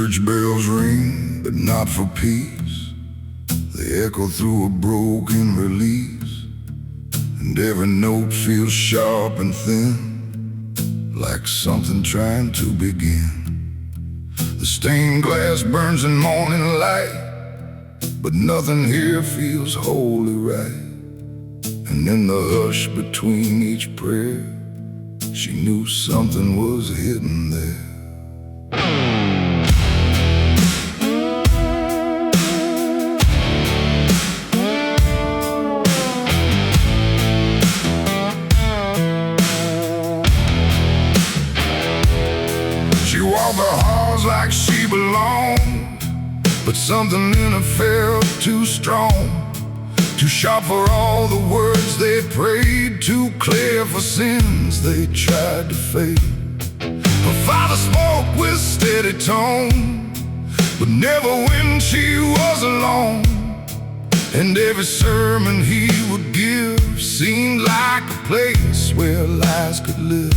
church bells ring, but not for peace. They echo through a broken release, and every note feels sharp and thin, like something trying to begin. The stained glass burns in morning light, but nothing here feels wholly right. And in the hush between each prayer, she knew something was hidden there. She walked the halls like she belonged, but something in her felt too strong, too sharp for all the words they prayed, too clear for sins they tried to fade. Her father spoke with steady tone, but never when she was alone. And every sermon he would give seemed like a place where lies could live.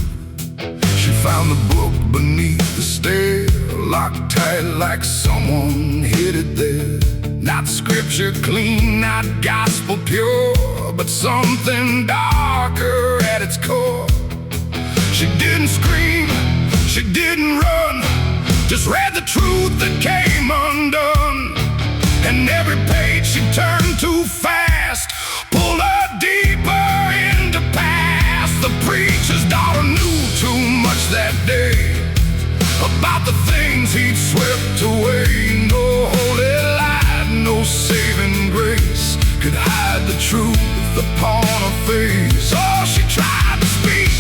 She found the book beneath the stair, locked tight like someone hid it there. Not scripture clean, not gospel pure, but something darker at its core. She didn't scream, she didn't run, just read the truth that came undone. And every page she turned too fast pulled her deeper into past. The preacher's daughter knew too much that day about the things he'd swept away. No holy light, no saving grace could hide the truth upon her face. Oh, she tried to speak,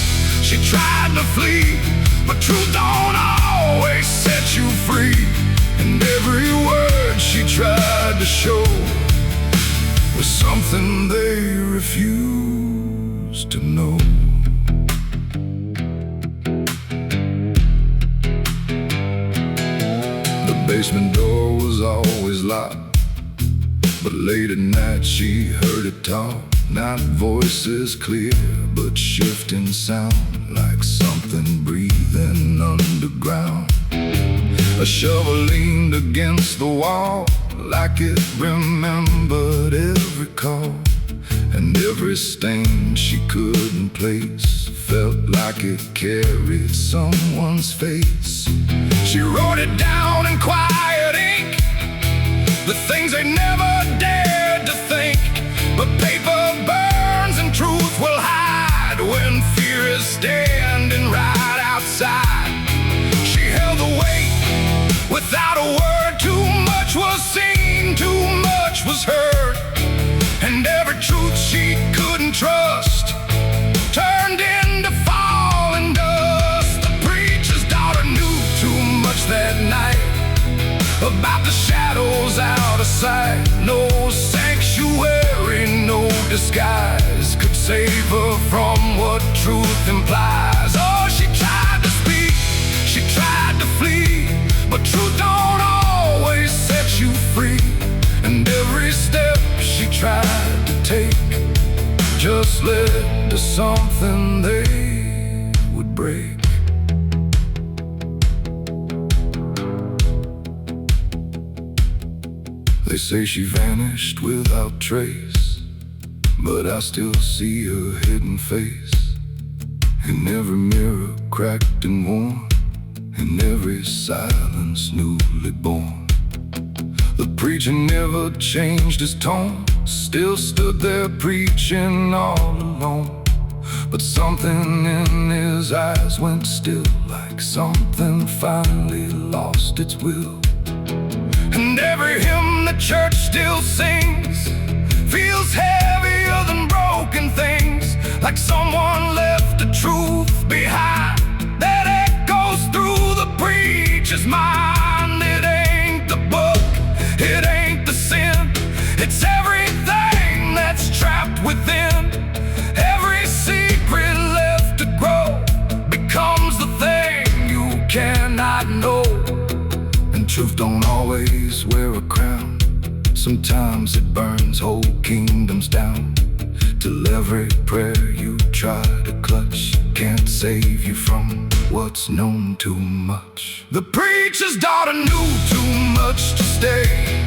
she tried to flee, but truth don't always set you free. And every word she tried to show was something they refused to know. The basement door was always locked, but late at night she heard it talk. Not voices clear, but shifting sound, like something breathing underground. A shovel leaned against the wall, like it remembered every call. And every stain she couldn't place felt like it carried someone's face. She wrote it down in quiet ink, the things they never dared to think. But paper burns and truth will hide when fear is standing right outside. She held the weight without a word. Too much was seen, too much was heard, and every truth she couldn't trust turned into falling dust. The preacher's daughter knew too much that night about the shadows out of sight. No sanctuary, no disguise could save her from what truth implies. Oh, she tried to speak, she tried to flee, but truth don't always set you free. And every step she tried to take just led to something they would break. They say she vanished without trace, but I still see her hidden face in every mirror cracked and worn, in every silence newly born. The preacher never changed his tone, still stood there preaching all alone. But something in his eyes went still, like something finally lost its will. And every hymn the church still sings feels heavier than broken things, like someone left the truth behind that echoes through the preacher's mind. It ain't the book, it ain't the sin, it's everything that's trapped within. Every secret left to grow becomes the thing you cannot know. And truth don't always wear a crown, sometimes it burns whole kingdoms down, till every prayer you try to clutch can't save you from what's known too much. The preacher's daughter knew too much to stay,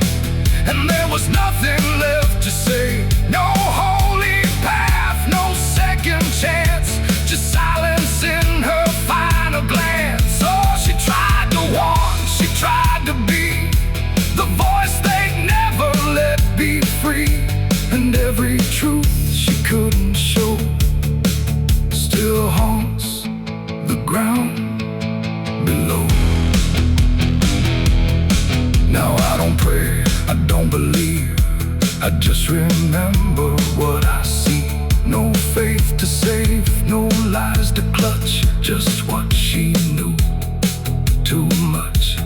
and there was nothing left to say. No holy path, no second chance, just silence in her final glance. Oh, she tried to warn, she tried to be the voice they'd never let be free, and every truth she couldn't show still haunts the ground below. Now I don't pray, I don't believe, I just remember what I see. No faith to save, no lies to clutch, just what she knew too much.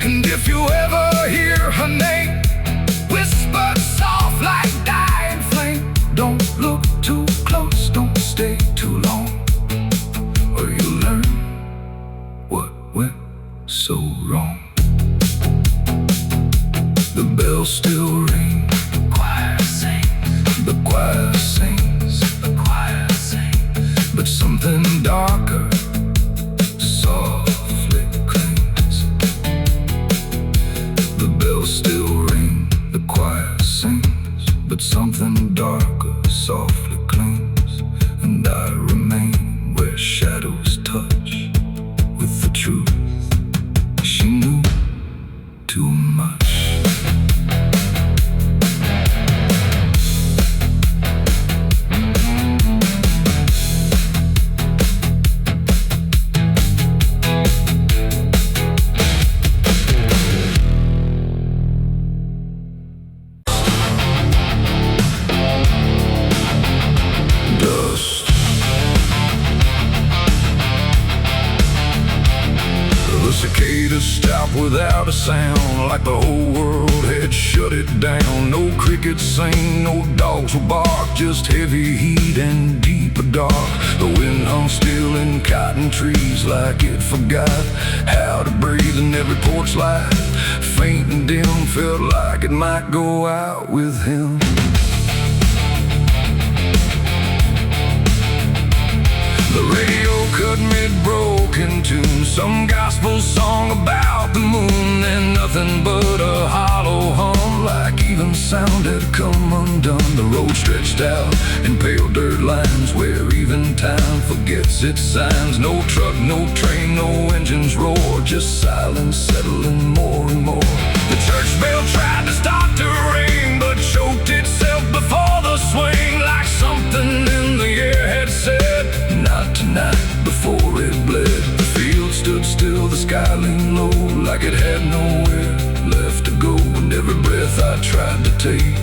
And if you ever hear her name whispered soft like dying flame, don't look too close, don't stay too long, or you'll learn what went so wrong. The bells still ring, the choir sings, the choir sings, the choir sings, but something darker softly clings. The bells still ring, the choir sings, but something darker softly clings, and I remain where shadows touch with the truth she knew too much. Cicadas stopped without a sound, like the whole world had shut it down. No crickets sing, no dogs will bark, just heavy heat and deep dark. The wind hung still in cotton trees, like it forgot how to breathe. And every porch light, faint and dim, felt like it might go out with him. The radio cut mid-broken tune, some gospel song about the moon, and nothing but a hollow hum, like even sound had come undone. The road stretched out in pale dirt lines, where even time forgets its signs. No truck, no train, no engines roar, just silence settling more and more. The church bell tried to start to ring, but choked itself before the swing, like something in the air had said, not tonight. Before it bled, the field stood still, the sky leaned low, like it had nowhere left to go. And every breath I tried to take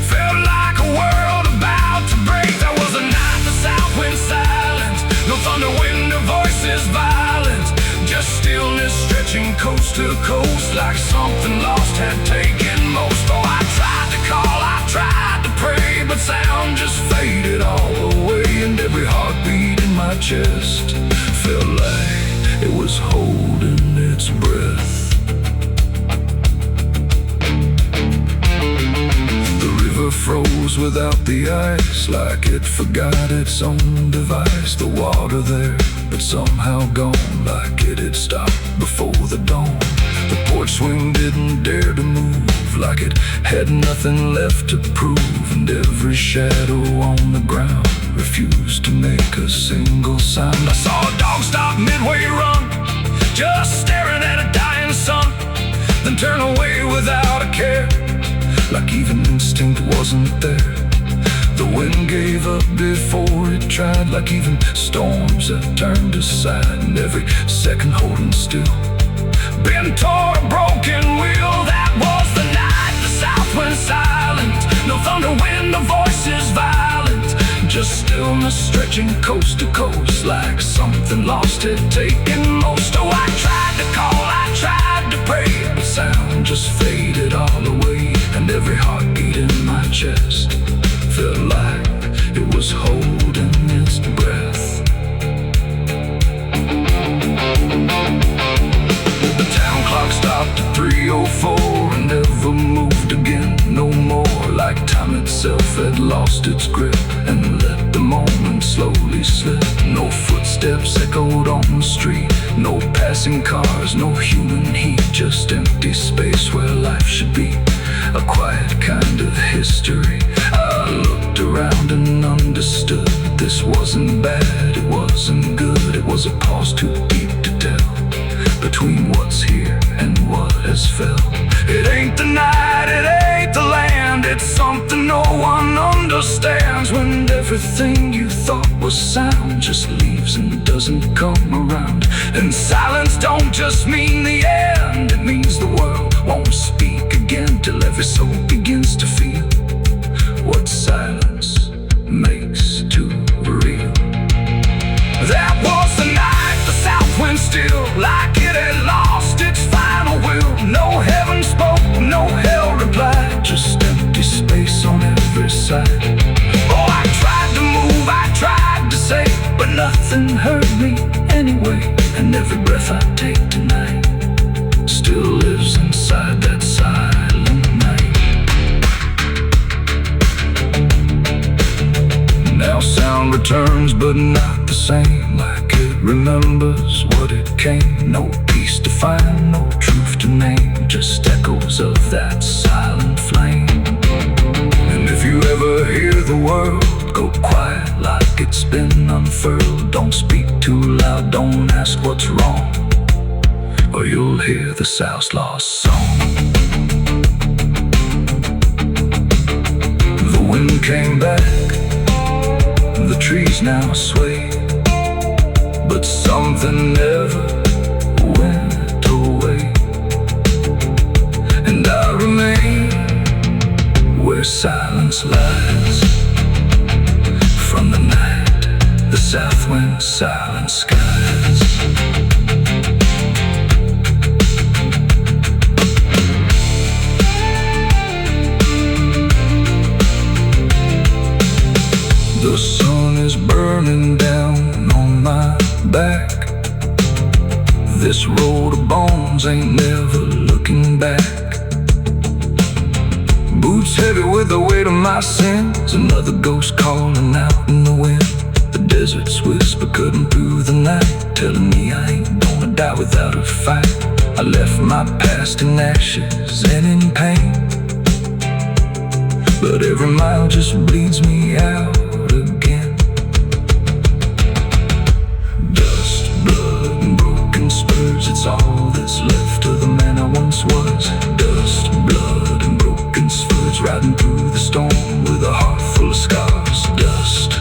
felt like a world about to break. There was a night, the south wind silent, no thunder, wind or voices violent, just stillness stretching coast to coast, like something lost had taken most. Oh, I tried to call, I tried to pray, but sound just faded all away. And every heartbeat in my chest felt like it was holding its breath. The river froze without the ice, like it forgot its own device. The water there, but somehow gone, like it had stopped before the dawn. The porch swing didn't dare to move, like it had nothing left to prove. And every shadow on the ground refused to make a single sound. I saw a dog stop midway run, just staring at a dying sun, then turn away without a care, like even instinct wasn't there. The wind gave up before it tried, like even storms had turned aside, and every second holding still bent toward a broken wheel. That was the night, the south went silent, no thunder, wind or voices violent, just stillness stretching coast to coast, like something lost had taken most. Oh, I tried to call, I tried to pray, but sound just faded all away. And every heartbeat in my chest felt like it was holding its breath. The town clock stopped at 3:04 and never moved again no more, like time itself had lost its grip and let the moment slowly slip. No footsteps echoed on passing cars, no human heat, just empty space where life should be. A quiet kind of history. I looked around and understood this wasn't bad, it wasn't good. It was a pause too deep to tell between what's here and what has fell. It ain't the night, it ain't the land, it's something no one understands. When everything you thought was sound just leaves and doesn't come around. And silence don't just mean the end, it means the world won't speak again till every soul begins to feel what silence makes too real. That was the night the south went still, like it had lost its final will. No heaven spoke, no hell replied, just empty space on every side. Oh, I tried to move, I tried to say, but nothing hurt me anyway. And every breath I take tonight still lives inside that silent night. Now sound returns, but not the same, like it remembers what it came. No peace to find, no truth to name, just echoes of that silent flame. And if you ever hear the world go quiet like it's been unfurled, don't speak too loud, don't ask what's wrong, or you'll hear the South's lost song. The wind came back, the trees now sway, but something never went away. And I remain where silence lies. From the night, the south wind, silent skies. The sun is burning down on my back. This road of bones ain't never looking back. Boots heavy with the weight of my sins, another ghost calling out in the wind. The desert's whisper cutting through the night, telling me I ain't gonna die without a fight. I left my past in ashes and in pain, but every mile just bleeds me out again. Dust, blood, and broken spurs, it's all that's left of the man I once was. Dust, blood, and broken spurs, riding through the storm with a heart full of scars. Dust,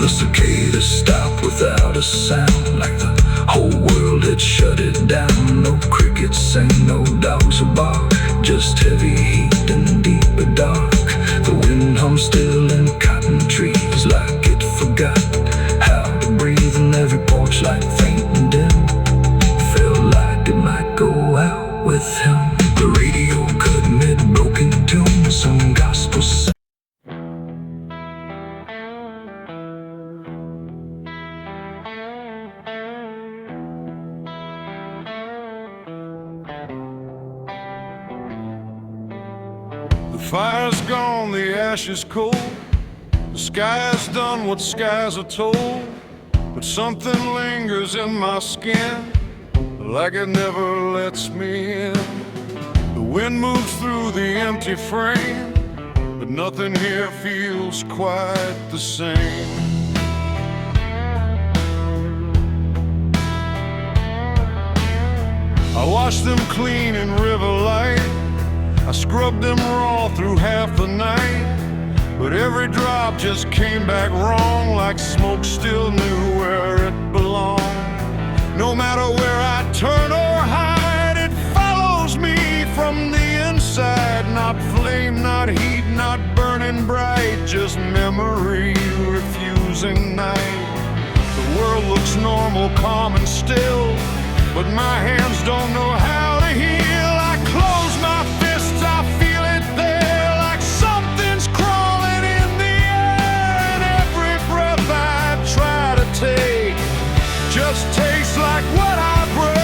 the cicadas stop without a sound, like the whole world had shut it down. No crickets sing, no dogs will bark, just heavy heat and deeper dark. The wind hums still in cotton trees, like it forgot how to breathe. And every porch light faint and dim felt like it might go out with him. The radio cut mid-broken tune, some gospel song. The fire's gone, the ash is cold, the sky's done what skies are told, but something lingers in my skin, like it never lets me in. The wind moves through the empty frame, but nothing here feels quite the same. I washed them clean in river light, I scrubbed them raw through half the night, but every drop just came back wrong, like smoke still knew where it belonged. No matter where I turn or hide, it follows me from the inside. Not flame, not heat, not burning bright, just memory refusing night. The world looks normal, calm and still, but my hands don't know how to heal. I close my fists, I feel it there, like something's crawling in the air. And every breath I try to take just tastes like what I break.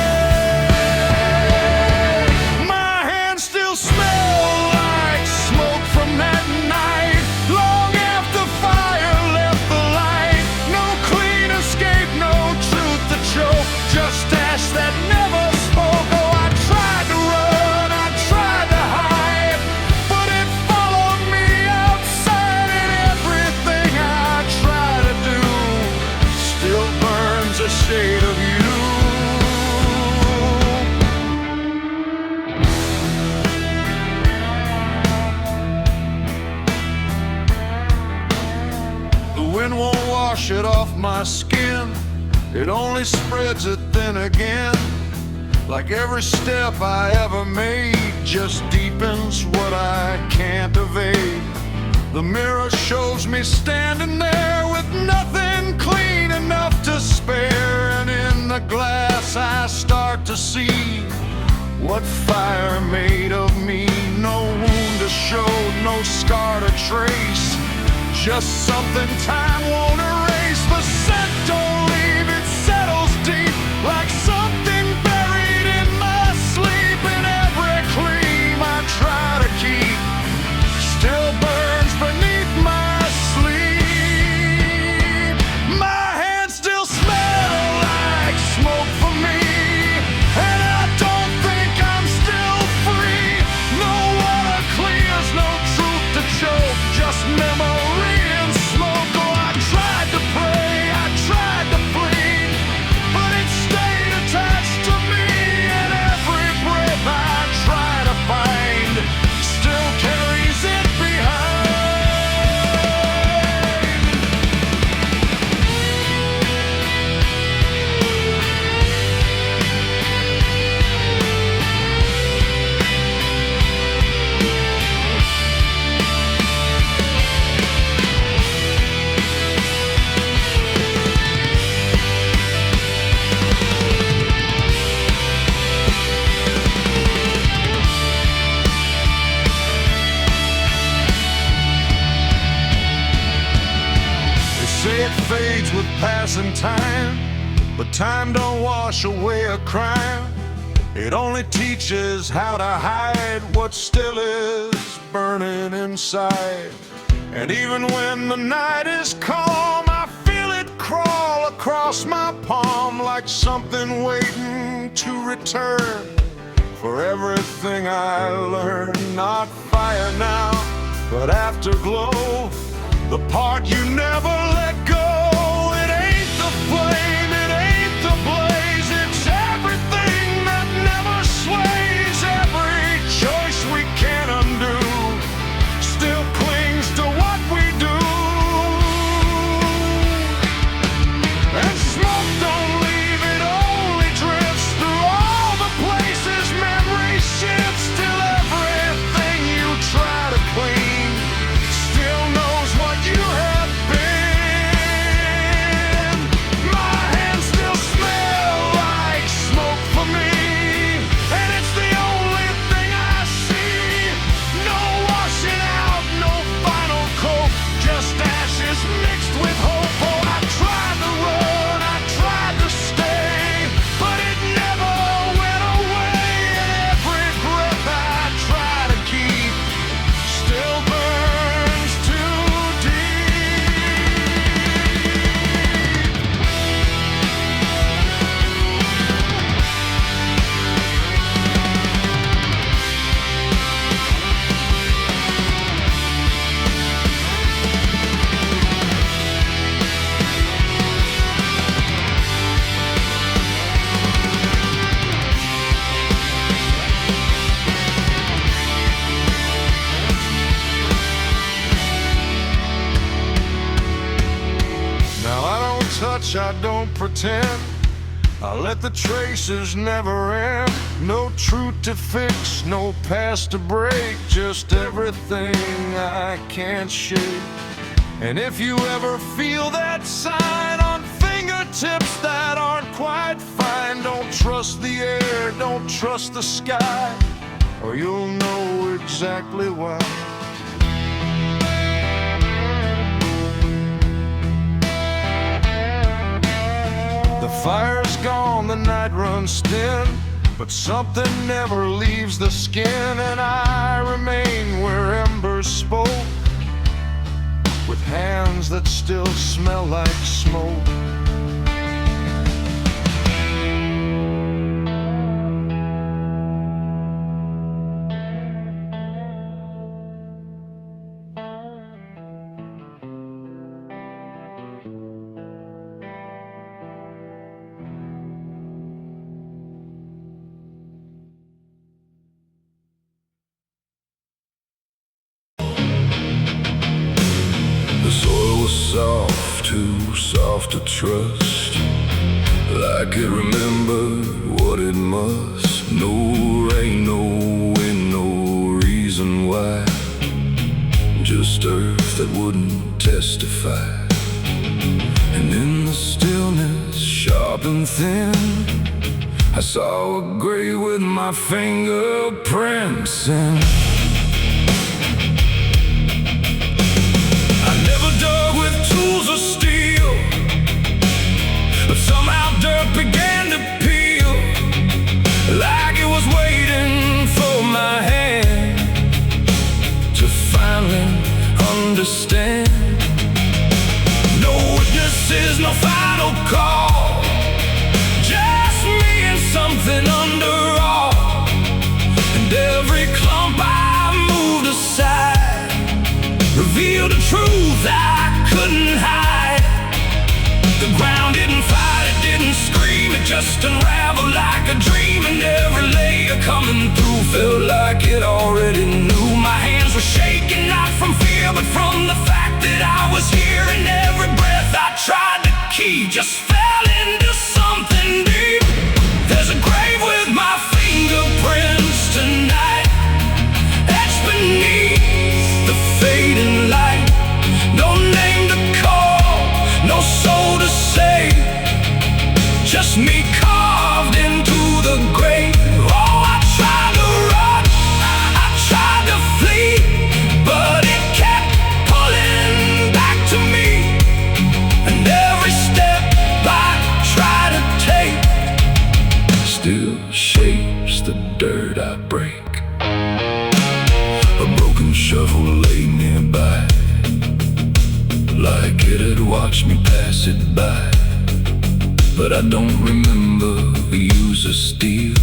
My hands still smell like smoke from that night, long after fire left the light. No clean escape, no truth to choke, wind won't wash it off my skin. It only spreads it then again. Like every step I ever made just deepens what I can't evade. The mirror shows me standing there with nothing clean enough to spare. And in the glass I start to see what fire made of me. No wound to show, no scar to trace, just something time won't erase. The scent don't leave, it settles deep like something buried in my sleep. And every gleam I try to keep still burns beneath my sleep. My hands still smell like smoke for me, and I don't think I'm still free. No water clears, no truth to choke, just memory and smoke. Oh, I tried to pray, I tried to plead, but it stayed attached to me. And every breath I try to find still carries it behind. Say it fades with passing time, but time don't wash away a crime. It only teaches how to hide what still is burning inside. And even when the night is calm, I feel it crawl across my palm like something waiting to return for everything I learned. Not fire now, but afterglow, the part you never let go. It ain't the flame, it ain't the blaze, it's everything that never sways. Every choice we can't undo still clings to what we do. And smoke don't leave, it only drifts through all the places memory shifts, till everything you try to clean still knows what you have been. My hands still smell like smoke for me, and it's the only thing I see. No washing out, no final coat, just ashes mixed with hope. Oh, I tried to run, I tried to stay, but it never went away. And every breath I try to keep still burns too deep. Now I don't touch, I don't pretend, I let the traces never end. No truth to fix, no past to break, just everything I can't shake. And if you ever feel that sign on fingertips that aren't quite fine, don't trust the air, don't trust the sky, or you'll know exactly why. The fire's gone, the night runs thin, but something never leaves the skin. And I remain where embers spoke, with hands that still smell like smoke. The soil was soft soft to trust, like it remembered what it must. No rain, no wind, no reason why, just earth that wouldn't testify. And in the stillness, sharp and thin, I saw a grave with my fingerprints in. I never dug with tools or steel, but somehow dirt began to peel, like it was waiting for my hand to finally understand. No witnesses, no final call, just me and something under all. And every clump I moved aside revealed a truth I couldn't hide. The ground didn't fight, it didn't scream, it just unraveled like a dream. And every layer coming through felt like it already knew. My hands were shaking, not from fear, but from the fact that I was here. And every breath I tried to keep just fell into something deep. There's a grave with my fingerprints tonight, etched beneath the fading light. No name to call, no soul to save, just me carved into the grave. Oh, I tried to run, I tried to flee, but it kept pulling back to me. And every step I try to take still shapes the dirt I break. A broken shovel lay nearby, like it had watched me pass it by. But I don't remember use or steal,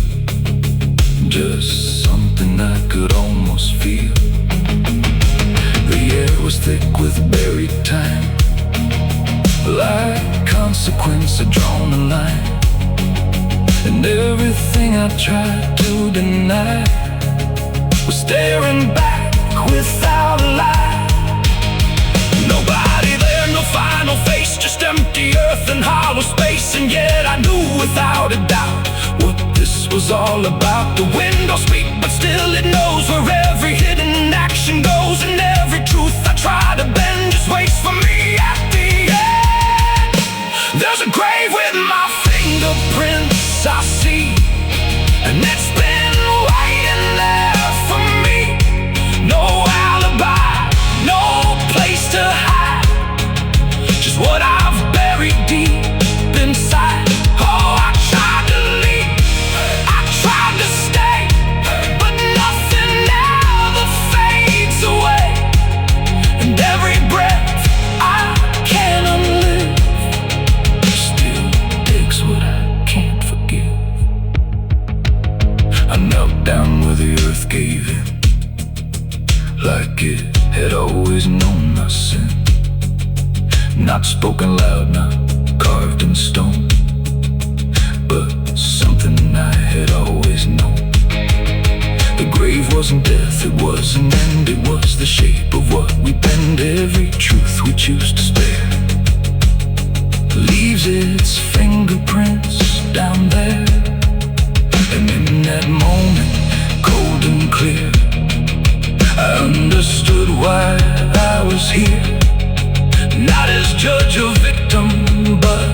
just something I could almost feel. The air was thick with buried time, like consequence had drawn a line. And everything I tried to deny was staring back without a lie. Nobody there, no final face, just empty earth and hollow space. And yet I knew without a doubt what this was all about. The wind don't speak, but still it knows where every hidden action goes. And every truth I try to bend just waits for me at the end. There's a grave with my fingerprints I see, and it's been waiting there for me. No alibi, no place to hide, just what I've buried deep inside. Oh, I tried to leave, I tried to stay, but nothing ever fades away. And every breath I can unlive still digs what I can't forgive. I knelt down where the earth gave in, like it had always known my sin. Not spoken loud, not carved in stone, but something I had always known. The grave wasn't death, it was an end. It was the shape of what we bend. Every truth we choose to spare leaves its fingerprints down there. And in that moment, cold and clear, I understood why I was here. Not as judge or victim, but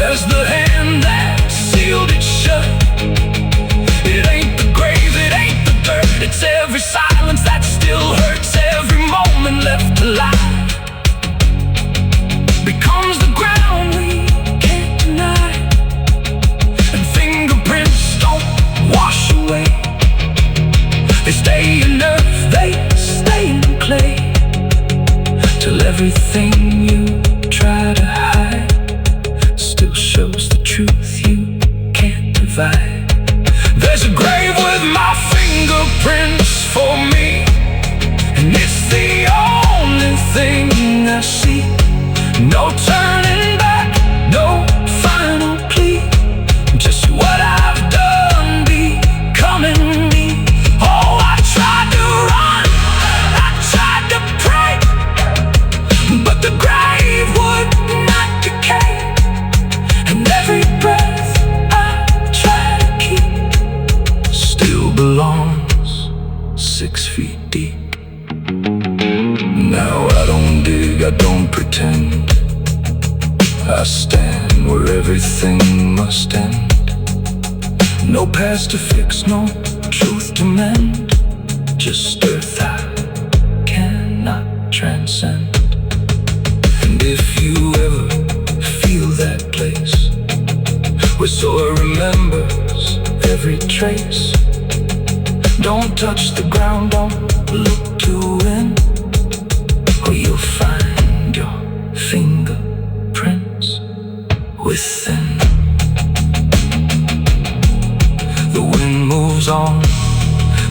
as the hand that sealed it shut. It ain't the grave, it ain't the dirt, it's every silence that still hurts. Every moment left alive becomes the ground we can't deny. And fingerprints don't wash away, they stay in earth, they stay in clay, till everything you try to hide still shows the truth you can't divide. There's a grave with my fingerprints for me, and it's the only thing I see. No turning back, no final plea, just what I've done becoming me. Oh, I tried to run, I tried to pray, but the grave feet deep. Now I don't dig, I don't pretend. I stand where everything must end. No past to fix, no truth to mend. Just earth I cannot transcend. And if you ever feel that place where soil remembers every trace, don't touch the ground, don't look to win, or you'll find your fingerprints within. The wind moves on,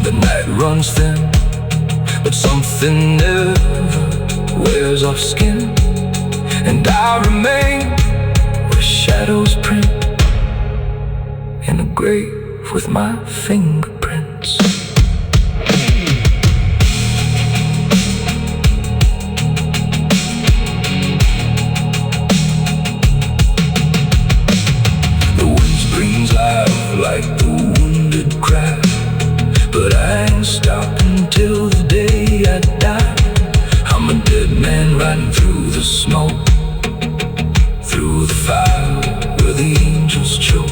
the night runs thin, but something never wears off skin. And I remain where shadows print, in a grave with my fingerprints. The wind screams loud like the wounded cry, but I ain't stopping till the day I die. I'm a dead man riding through the smoke, through the fire where the angels choke.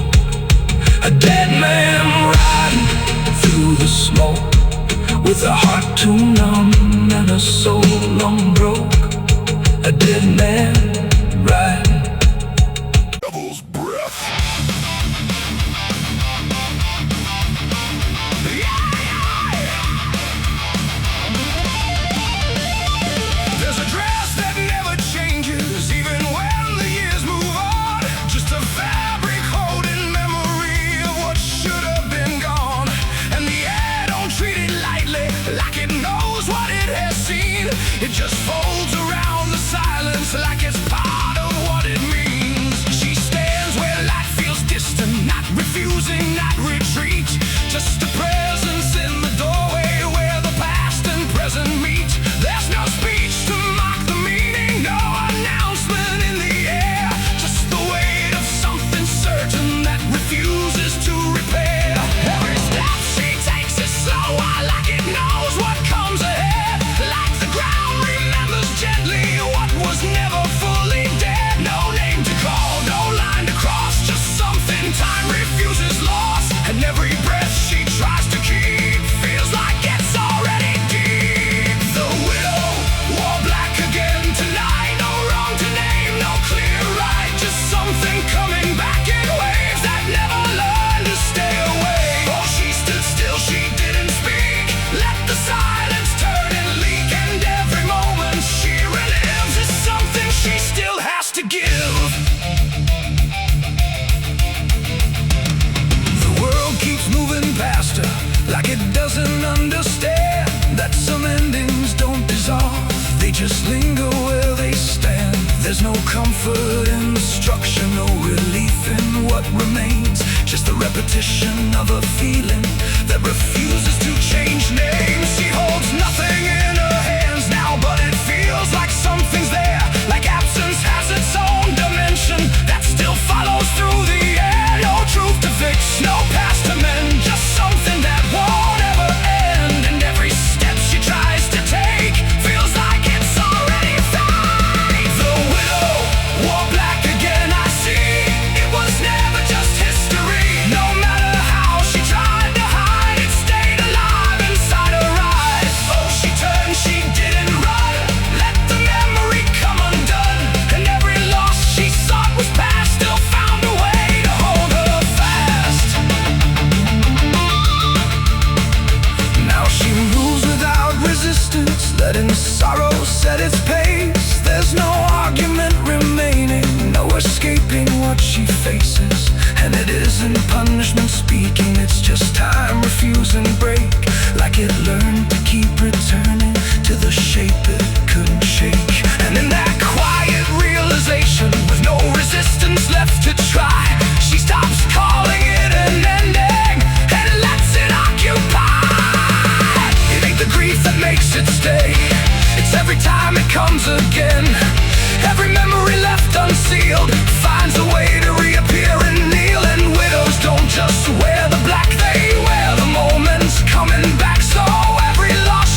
A dead man riding through the smoke, with a heart too numb and a soul long broke. A dead man riding. Devil's breath. There's a dress that never changes, even when the years move on. Just a fabric holding memory of what should have been gone. And the air don't treat it lightly, like it knows what it has seen. It just folds around the silence like it's part of what it means. She stands where light feels distant, not refusing, not retreat. Just a presence in the doorway where the past and present meet. There's no speech to mock the meaning, no announcement in the air. Just the weight of something certain that refuses to repair. Every step she takes is slower, like it knows what comes ahead. Like the ground remembers gently what was never fully dead. No name to call, no line to cross, just something time refuses lost. And every breath she tries to keep feels like it's already deep. The widow wore black again tonight. No wrong to name, no clear right, just something coming back in waves that never learned to stay away. Oh, she stood still, she didn't speak. Let the silence turn and leak, and every moment she relives is something she still has to give. The world keeps moving past her, like it doesn't understand that some endings don't dissolve, they just linger where they stand. There's no comfort in destruction, no relief in what remains, just the repetition of a feeling that refuses to change names. She holds nothing in her hands now, but it feels like something's there, like absence has its own dimension that still follows through the air. No truth to fix, no past to mend, just something that won't ever end. And every step she tries to take feels like it's already fate. The widow wore black again, I see. It was never just history. No matter how she tried to hide, it stayed alive inside her eyes. Oh, she turned, she didn't run. Let the memory come undone. And every loss she sought was past, still found a way to hold her fast. Now she moves without resistance, letting sorrow set its pace. There's no argument remaining, no escaping what she faces. And it isn't punishment speaking, it's just time refusing break. Like it learned to keep returning to the shape it couldn't shake. And in that quiet realization, with no resistance left to try, she stops calling it an ending and lets it occupy. It ain't the grief that makes it stay, it's every time it comes again. Every memory left unsealed finds a way to reappear and kneel. And widows don't just wear the black, they wear the moments coming back. So every loss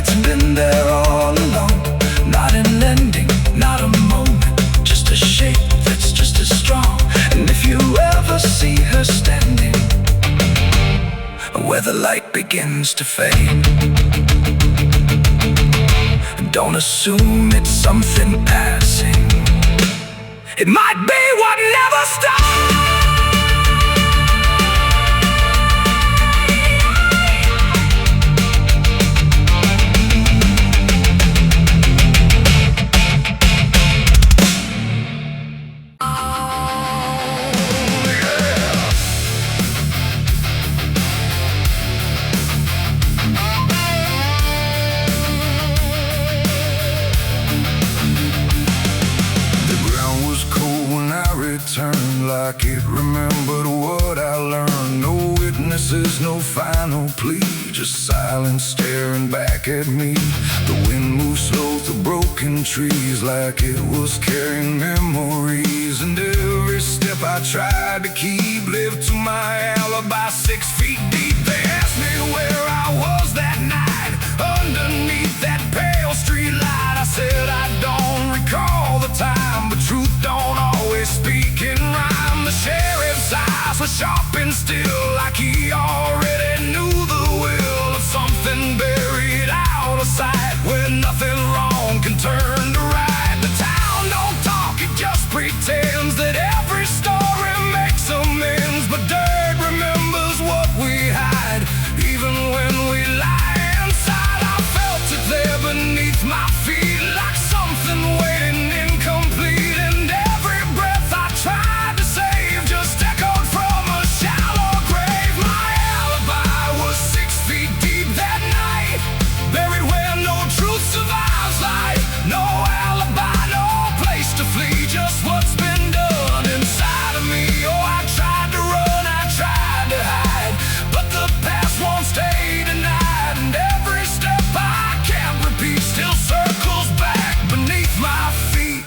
it's been there all along. Not an ending, not a moment, just a shape that's just as strong. And if you ever see her standing where the light begins to fade, don't assume it's something passing. It might be what never stops. Turned like it remembered what I learned. No witnesses, no final plea, just silence staring back at me. The wind moves slow through broken trees like it was carrying memories. And every step I tried to keep lived to my alibi 6 feet deep. They asked me where I was that night, underneath that pale street light. I said I don't recall the time, but truth don't always speak in rhyme. The sheriff's eyes were sharp and still, like he already knew the will of something buried out of sight, where nothing wrong can turn to right. The town don't talk, it just pretends that every story makes amends, but dirt remembers what we hide, even when we lie inside. I felt it there beneath my feet, like something waiting incomplete, and every breath I tried to save just echoed from a shallow grave. My alibi was 6 feet deep that night, buried where no truth survives life. No alibi, no place to flee, just what's been done inside of me. Oh, I tried to run, I tried to hide, but the past won't stay denied, and every step I can't repeat still circles back beneath my feet.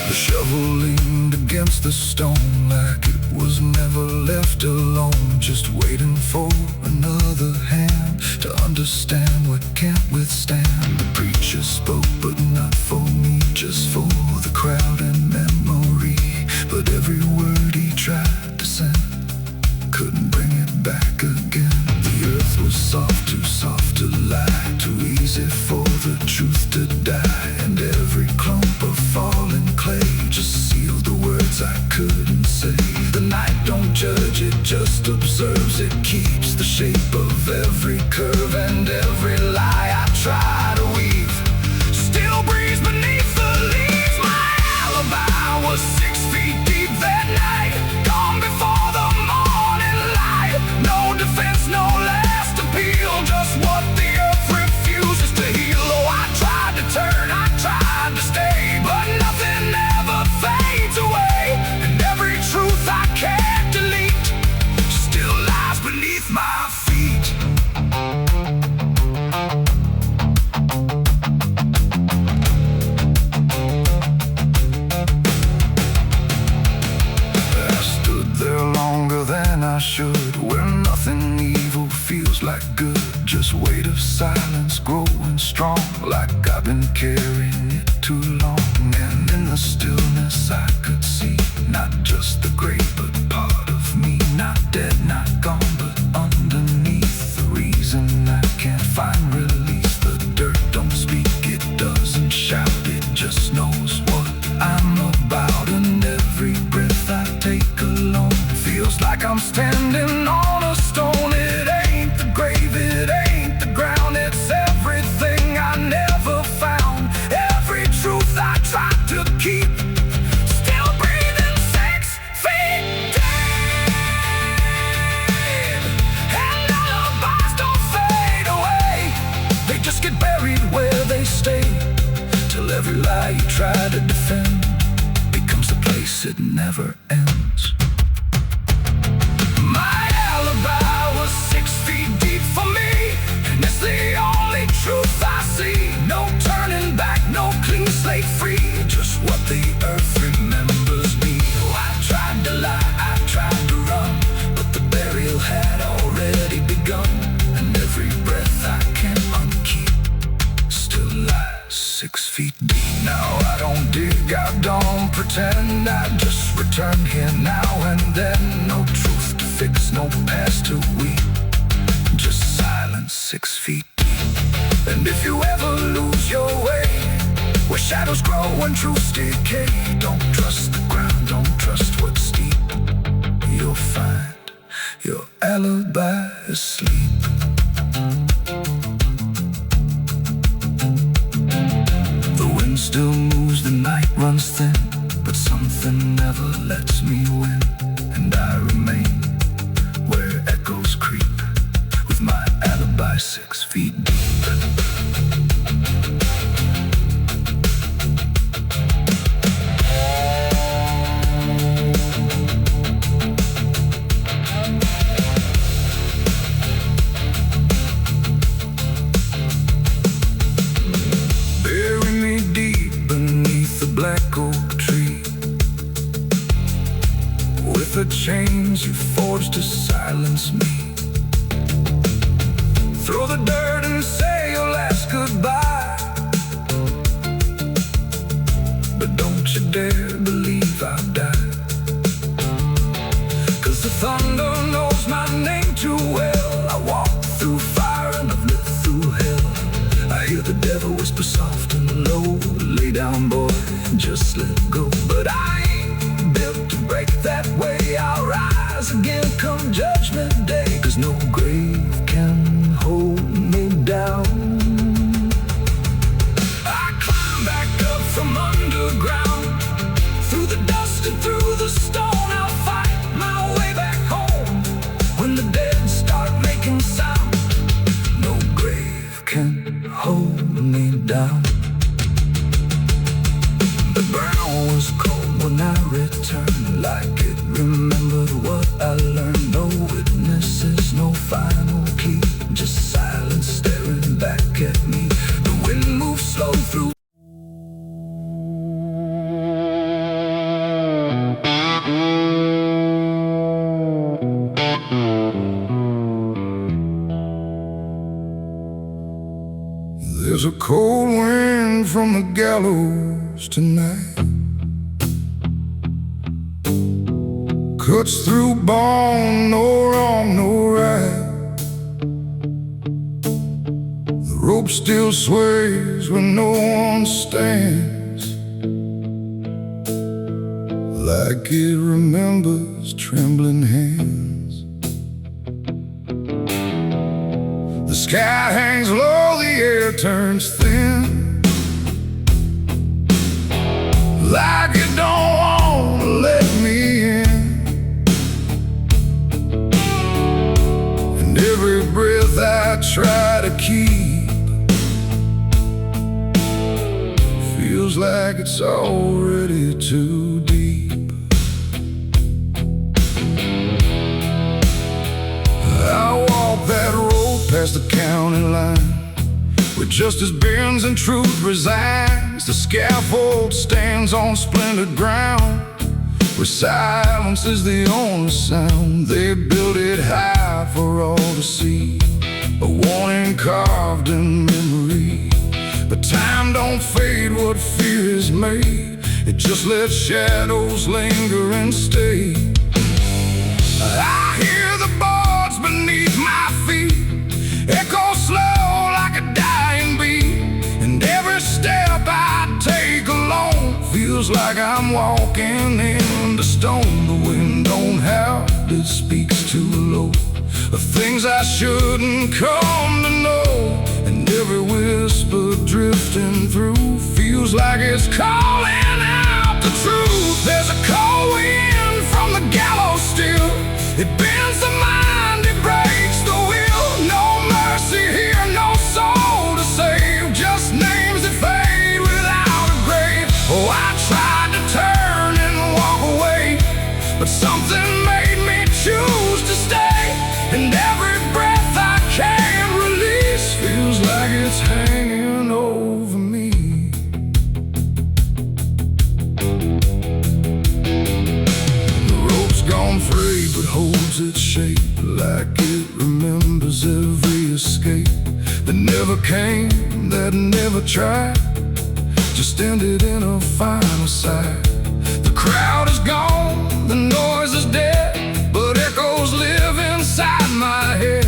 The shovel leaned against the stone like it was never left alone, just waiting for another hand to understand what can't withstand. The preacher spoke, but not for me, just for the crowd and memory. But every word he tried to send couldn't bring it back again. The earth was soft, too soft to lie, too easy for the truth to die. And every clump of fallen clay just sealed the words I couldn't say. The night don't judge, it just observes. It keeps the shape of every curve, and every lie I try to weave still breathes beneath the leaves. My alibi was 6 feet deep that night, gone before the morning light. No defense, no last appeal, just what the earth refuses to heal. Oh, I tried to turn, I tried to stay, but nothing ever fades away, and every truth I can't delete still lies beneath my feet. I stood there longer than I should, where nothing evil feels like good, just weight of silence growing strong, like I've been carrying it too long. And in the stillness I could see not just the grave, but part of me, not dead, not gone, but underneath. The reason I can't find release, the dirt don't speak, it doesn't shout, it just knows what I'm about. And every breath I take alone feels like I'm standing on a stone. It ain't the grave, it ain't the ground, it's everything I never found. Every truth I tried to keep still breathing 6 feet deep. And alibis don't fade away, they just get buried where they stay, till every lie you try to defend becomes a place it never ends. My pretend, I just return here now and then. No truth to fix, no past to weep, just silence 6 feet deep. And if you ever lose your way, where shadows grow and truths decay, don't trust the ground, don't trust what's deep. You'll find your alibi asleep. The wind still moves, the night runs thin, but something never lets me win. And I remain where echoes creep, with my alibi 6 feet deep. Black oak tree, with the chains you forged to silence me. Throw the dirt and say your last goodbye, but don't you dare believe I've died. 'Cause the thunder knows my name too well. I walk through fire and I've lived through hell. I hear the devil whisper soft and low, lay down boy, just let go. But I ain't built to break that way. I'll rise again come judgment day, 'cause no grave can hold me down. I climb back up from underground, through the dust and through the stone. I'll fight my way back home when the dead start making sound. No grave can hold me down. The ground was cold when I returned, like it remembered what I learned. No witnesses, no final key, just silence staring back at me. The wind moves slow through. There's a cold wind from the gallows tonight, cuts through bone, no wrong, no right. The rope still sways when no one stands, like it remembers trembling hands. The sky hangs low, the air turns thin, like it don't want to let me in. And every breath I try to keep feels like it's already too deep. I walk that road past the county line, where justice bends and truth resigns. The scaffold stands on splintered ground, where silence is the only sound. They built it high for all to see, a warning carved in memory. But time don't fade what fear is made, it just lets shadows linger and stay. I hear the boards beneath my feet echo slow like a dying beat, and every step I take alone feels like I'm walking into stone. The wind don't howl, it speaks too low of things I shouldn't come to know, and every whisper drifting through feels like it's calling out the truth. There's a cold wind from the gallows still, it bends the mind, it breaks the will. No mercy here, no soul to save, just names that fade without a grave. Oh, I tried to turn and walk away, but something made me choose to stay. And every breath I can't release feels like it's hanging over me. The rope's gone free but holds its shape, like it remembers every escape that never came, that never tried, just ended in a final sight. The crowd is gone, the noise is dead, but echoes live inside my head.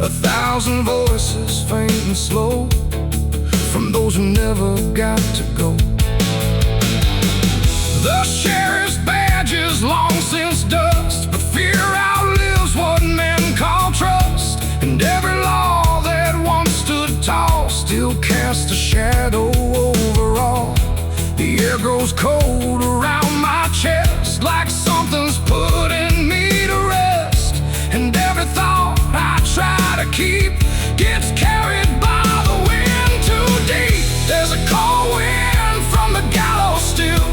1,000 voices, faint and slow, from those who never got to go. The sheriff's badge is long since dust, but fear outlives what men call trust. And every law that once stood tall still casts a shadow over all. The air grows cold around my chest, like something's putting me to rest. And every thought I try to keep gets carried by the wind too deep. There's a cold wind from the gallows still.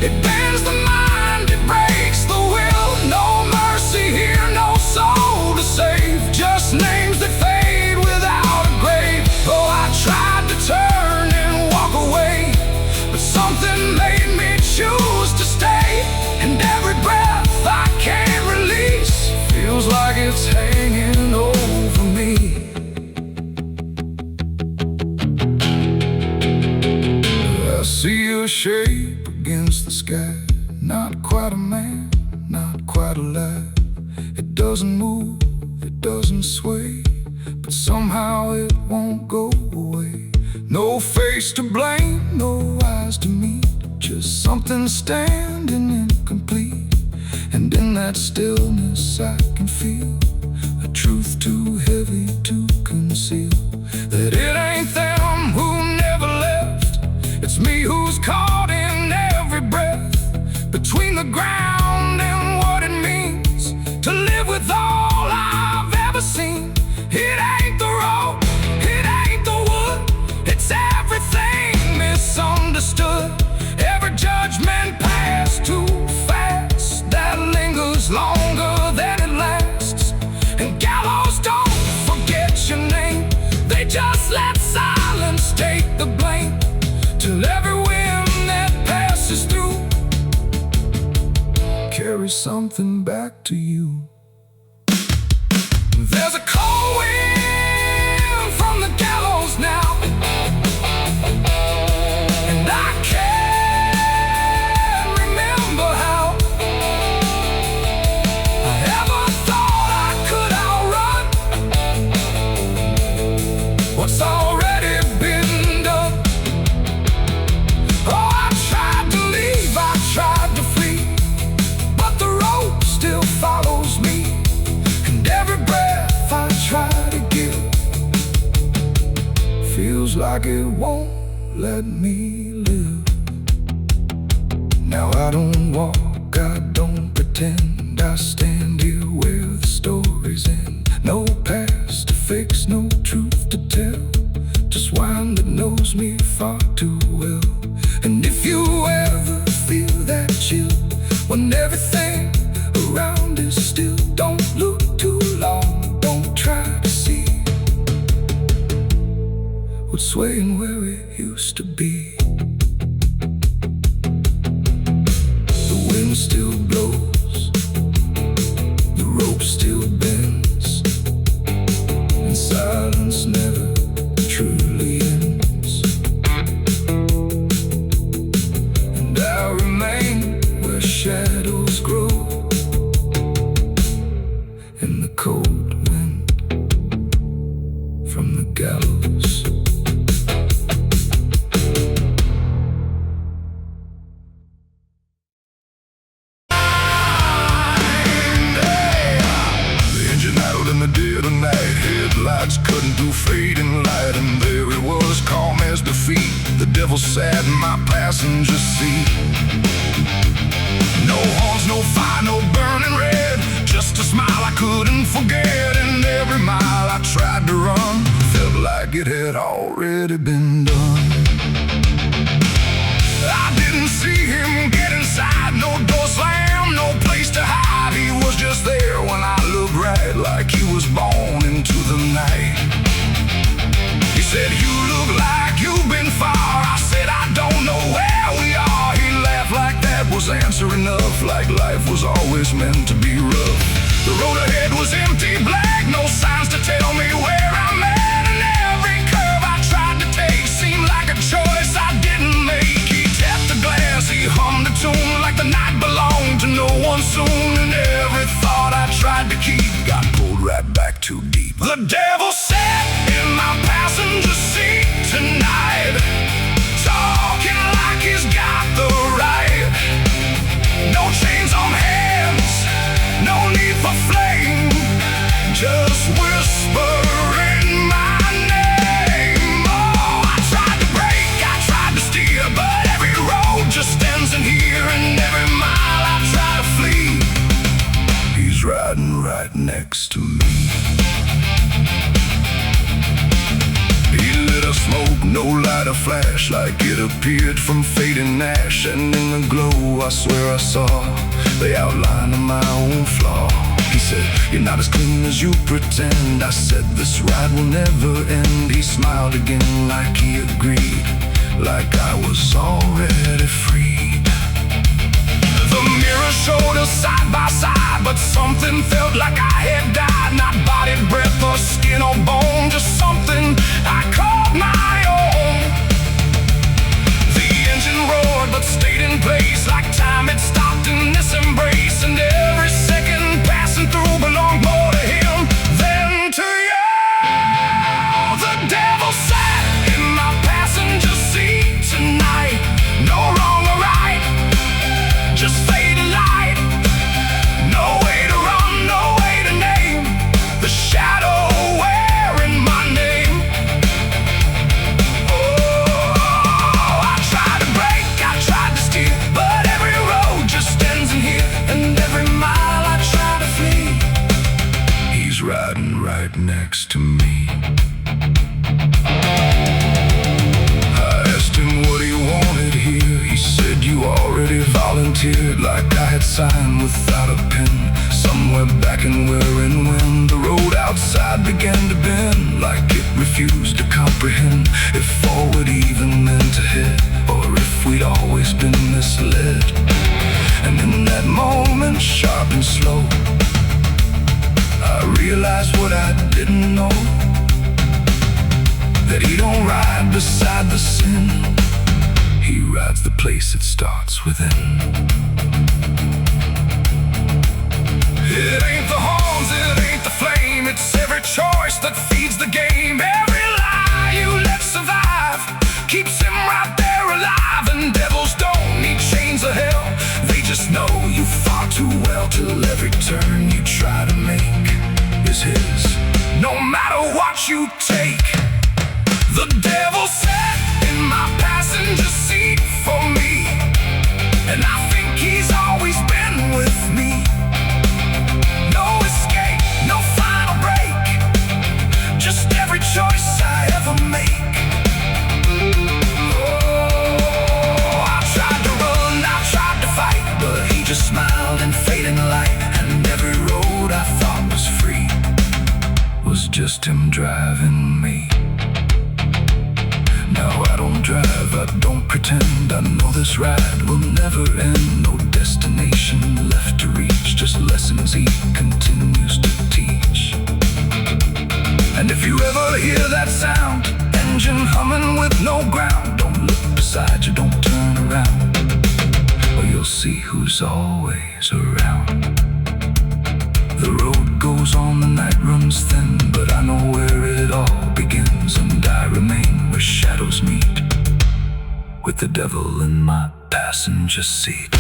It bends the mind, it breaks the will. No mercy here, no soul to save, just names that fade without a grave. Oh, I tried to turn and walk away, but something made me choose to stay. And every breath I can't release feels like it's hanging over me. I see a shape against the sky, not quite a man, not quite alive. It doesn't move, it doesn't sway, but somehow it won't go away. No face to blame, no eyes to meet, just something standing incomplete. And in that stillness I can feel a truth too heavy to conceal, that it ain't them who never left, it's me who's caught in every breath, between the ground and what it means to live with all I've ever seen. It ain't the road, it ain't the wood, it's everything misunderstood. Every judgment passed too fast, that lingers longer than it lasts. And gallows don't forget your name, they just let silence take the blame, till every wind that passes through carries something back to you. There's a cold wind from the gallows now, and I can't remember how I ever thought I could outrun what's already been done. Oh, I tried to leave, I tried to flee, but the road still follows me. And every breath I try to give feels like it won't let me live. Now I don't walk, I don't pretend, I stand here where the stories end. No past to fix, no truth to tell, just wine that knows me far too well. And if you ever feel that chill, when everything around is still, don't look too long, don't try to see what's swaying where it used to be. The wind still blows, the rope still bends, and silence never truly ends. And I remain where shadows grow, in the cold wind from the gallows. Headlights cutting through fading light, and there it was, calm as defeat. The devil sat in my passenger seat. No horns, no fire, no burning red, just a smile I couldn't forget. And every mile I tried to run felt like it had already been done. I didn't see him get inside, no door slam, no place to hide. He was just there when I looked right, like he was born into the night. He said, "You look like you've been far." I said, "I don't know where we are." He laughed like that was answer enough, like life was always meant to be rough. The road ahead was empty, black, no signs to tell me where I'm at. And every curve I tried to take seemed like a choice I didn't make. He tapped the glass, he hummed a tune like the night The devil sat in my passenger seat tonight, talking like he's got the right. No chains on hands, no need for flame, just whispering my name. Oh, I tried to break, I tried to steer, but every road just ends in here, and every mile I try to flee, he's riding right next to me. He lit a smoke, no light, a flash, like it appeared from fading ash. And in the glow I swear I saw the outline of my own flaw. He said, you're not as clean as you pretend. I said, this ride will never end. He smiled again like he agreed, like I was already freed. The mirror showed us side by side, but something felt like I had died. Not body, breath, or skin or bone, just something I called my own. The engine roared but stayed in place, like time had stopped in this embrace. And every second passing through belonged more to him than to you. The devil sat in my passenger seat tonight. No wrong or right, just fading light. No way to run, no way to name the shadow wearing my name. Oh, I tried to break, I tried to steer, but every road just ends in here, and every mile I try to flee, he's riding right next to me. I asked him what he wanted here. He said, you already volunteered, like I had signed without a pen. Somewhere back in where and when the road outside began to bend, like it refused to comprehend if forward even meant ahead, or if we'd always been misled. And in that moment, sharp and slow, I realized what I didn't know, that he don't ride beside the sin, he rides the place it starts within. It ain't the horns, it ain't the flame, it's every choice that feeds the game. Every lie you let survive keeps him right there alive. And devils don't need chains of hell, they just know you far too well, till every turn you try to make is his, no matter what you take. The devil sat in my passenger seat for me, and I think he's always been with me. No escape, no final break, just every choice I ever make. Oh, I tried to run, I tried to fight, but he just smiled in fading light. And every road I thought was free was just him driving me. Now I don't drive, I don't pretend, I know this ride will never end. No destination left to reach, just lessons he continues to teach. And if you ever hear that sound, engine humming with no ground, don't look beside you, don't turn around, or you'll see who's always around. The road goes on, the night runs thin, but I know where it all begins, and I remain where shadows meet, with the devil in my passenger seat.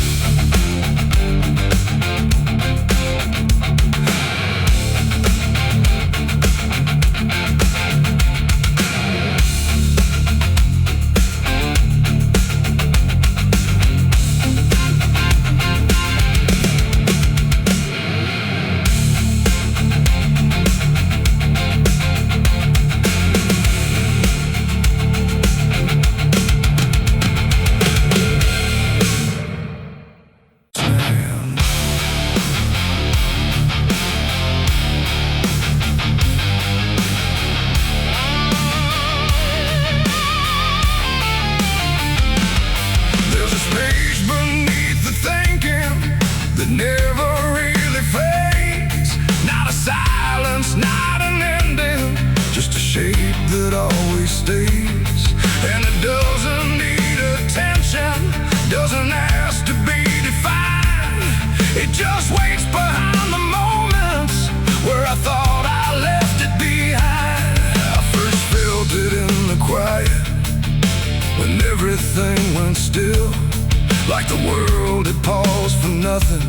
like the world had paused for nothing,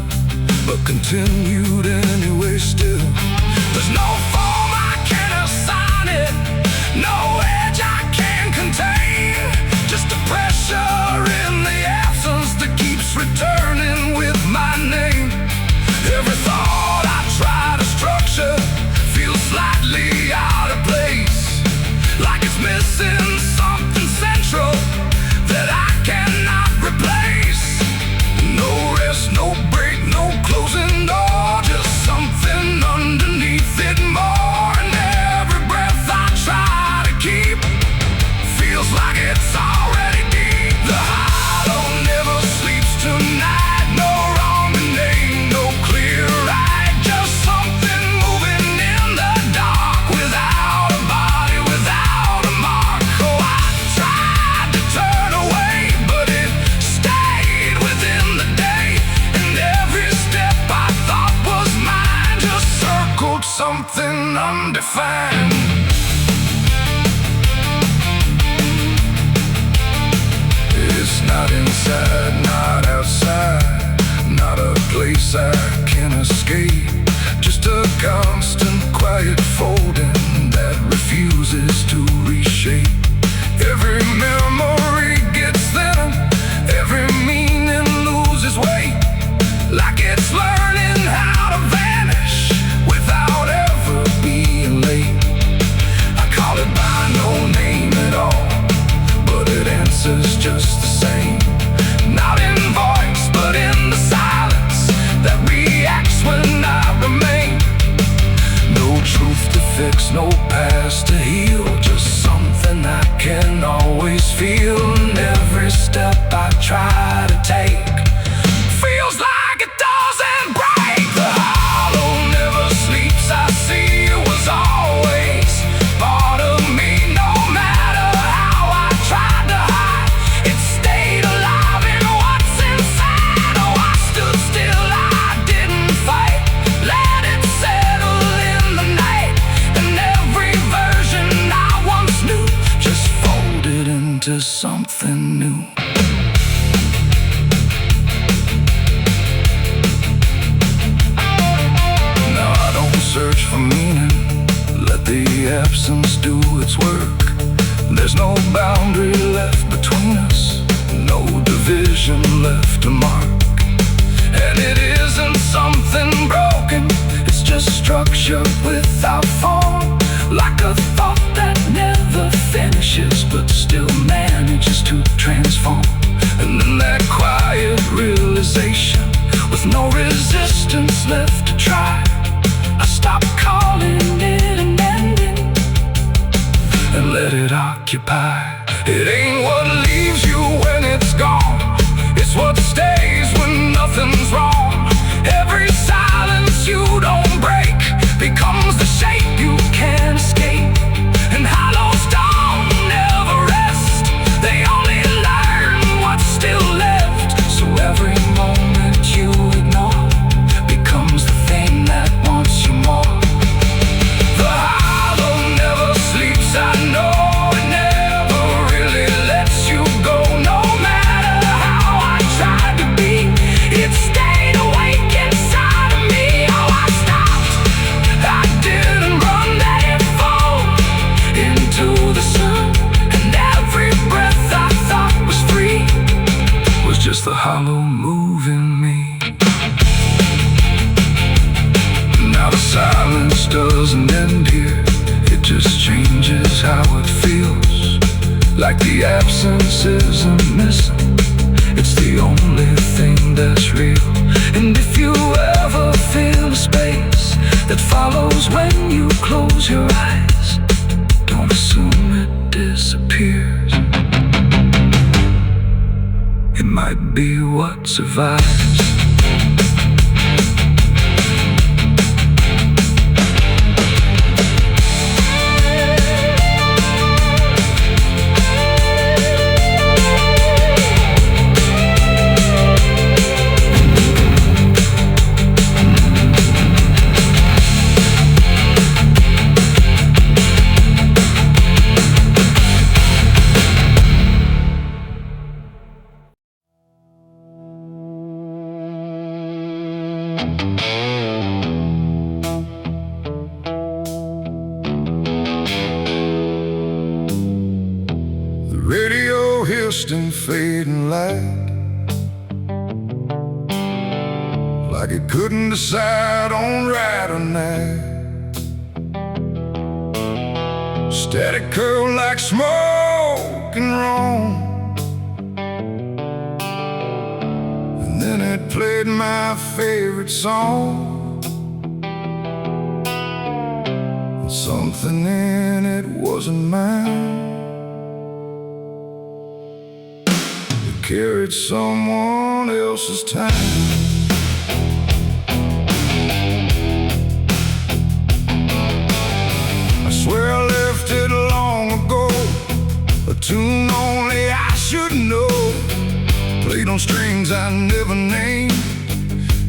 but continued anyway still. There's no form I can assign it, no edge I can contain, just a pressure in the absence that keeps returning with my name. Every thought I try to structure feels slightly out of place, like it's missing something central that I cannot replace. No rest, no break, no closing door, just something underneath it more. And every breath I try to keep feels like it's already deep. The hollow never sleeps tonight, no wrong name, no clear right, just something moving in the dark, without a body, without a mark. Oh, I tried to turn away, but it stayed within the day, and every step I thought was mine just circled something undefined. It's not inside, not outside, not a place I can escape, just a constant quiet folding that refuses to reshape. Every memory gets thinner, every meaning loses weight, like it's learning how to vanish without ever being late. I call it by no name at all, but it answers just the same. Not in voice, but in the silence that reacts when I remain. No truth to fix, no past to heal, just something I can always feel. And every step I try to take feels like it doesn't break. The hollow never sleeps, I see it was always part of me. No matter how I tried to hide, it stayed alive in what's inside. Oh, I stood still, I didn't fight, let it settle in the night. And every version I once knew just folded into something new. Now I don't search for meaning, let the absence do its work. There's no boundary left between us, no division left to mark. And it isn't something broken, it's just structure without form, like a thought that never finishes but still manages to transform. And then that quiet realization, with no resistance left to try, I stop calling it an ending and let it occupy. It ain't what leaves you when it's gone, it's what stays when nothing's wrong. Every silence you don't break becomes the shape you can't escape. And hollows don't never rest, they only learn what's still left. So every moment you ignore becomes the thing that wants you more. The hollow never sleeps, I know it never really lets you go. No matter how I tried to be, it stayed awake inside of me. Oh, I stopped, I didn't run, let it fall into the sun. And every breath I thought was free was just the hollow moving me. Now the silence doesn't end here, it just changes how it feels, like the absence isn't missing, it's the only thing that's real. And if you ever feel a space that follows when you close your eyes, don't assume it disappears, it might be what survives. just in fading light, like it couldn't decide on right or night. Static curl like smoke and wrong, and then it played my favorite song. Something in it wasn't mine. It carried someone else's time. I swear I left it long ago, a tune only I should know, played on strings I never named,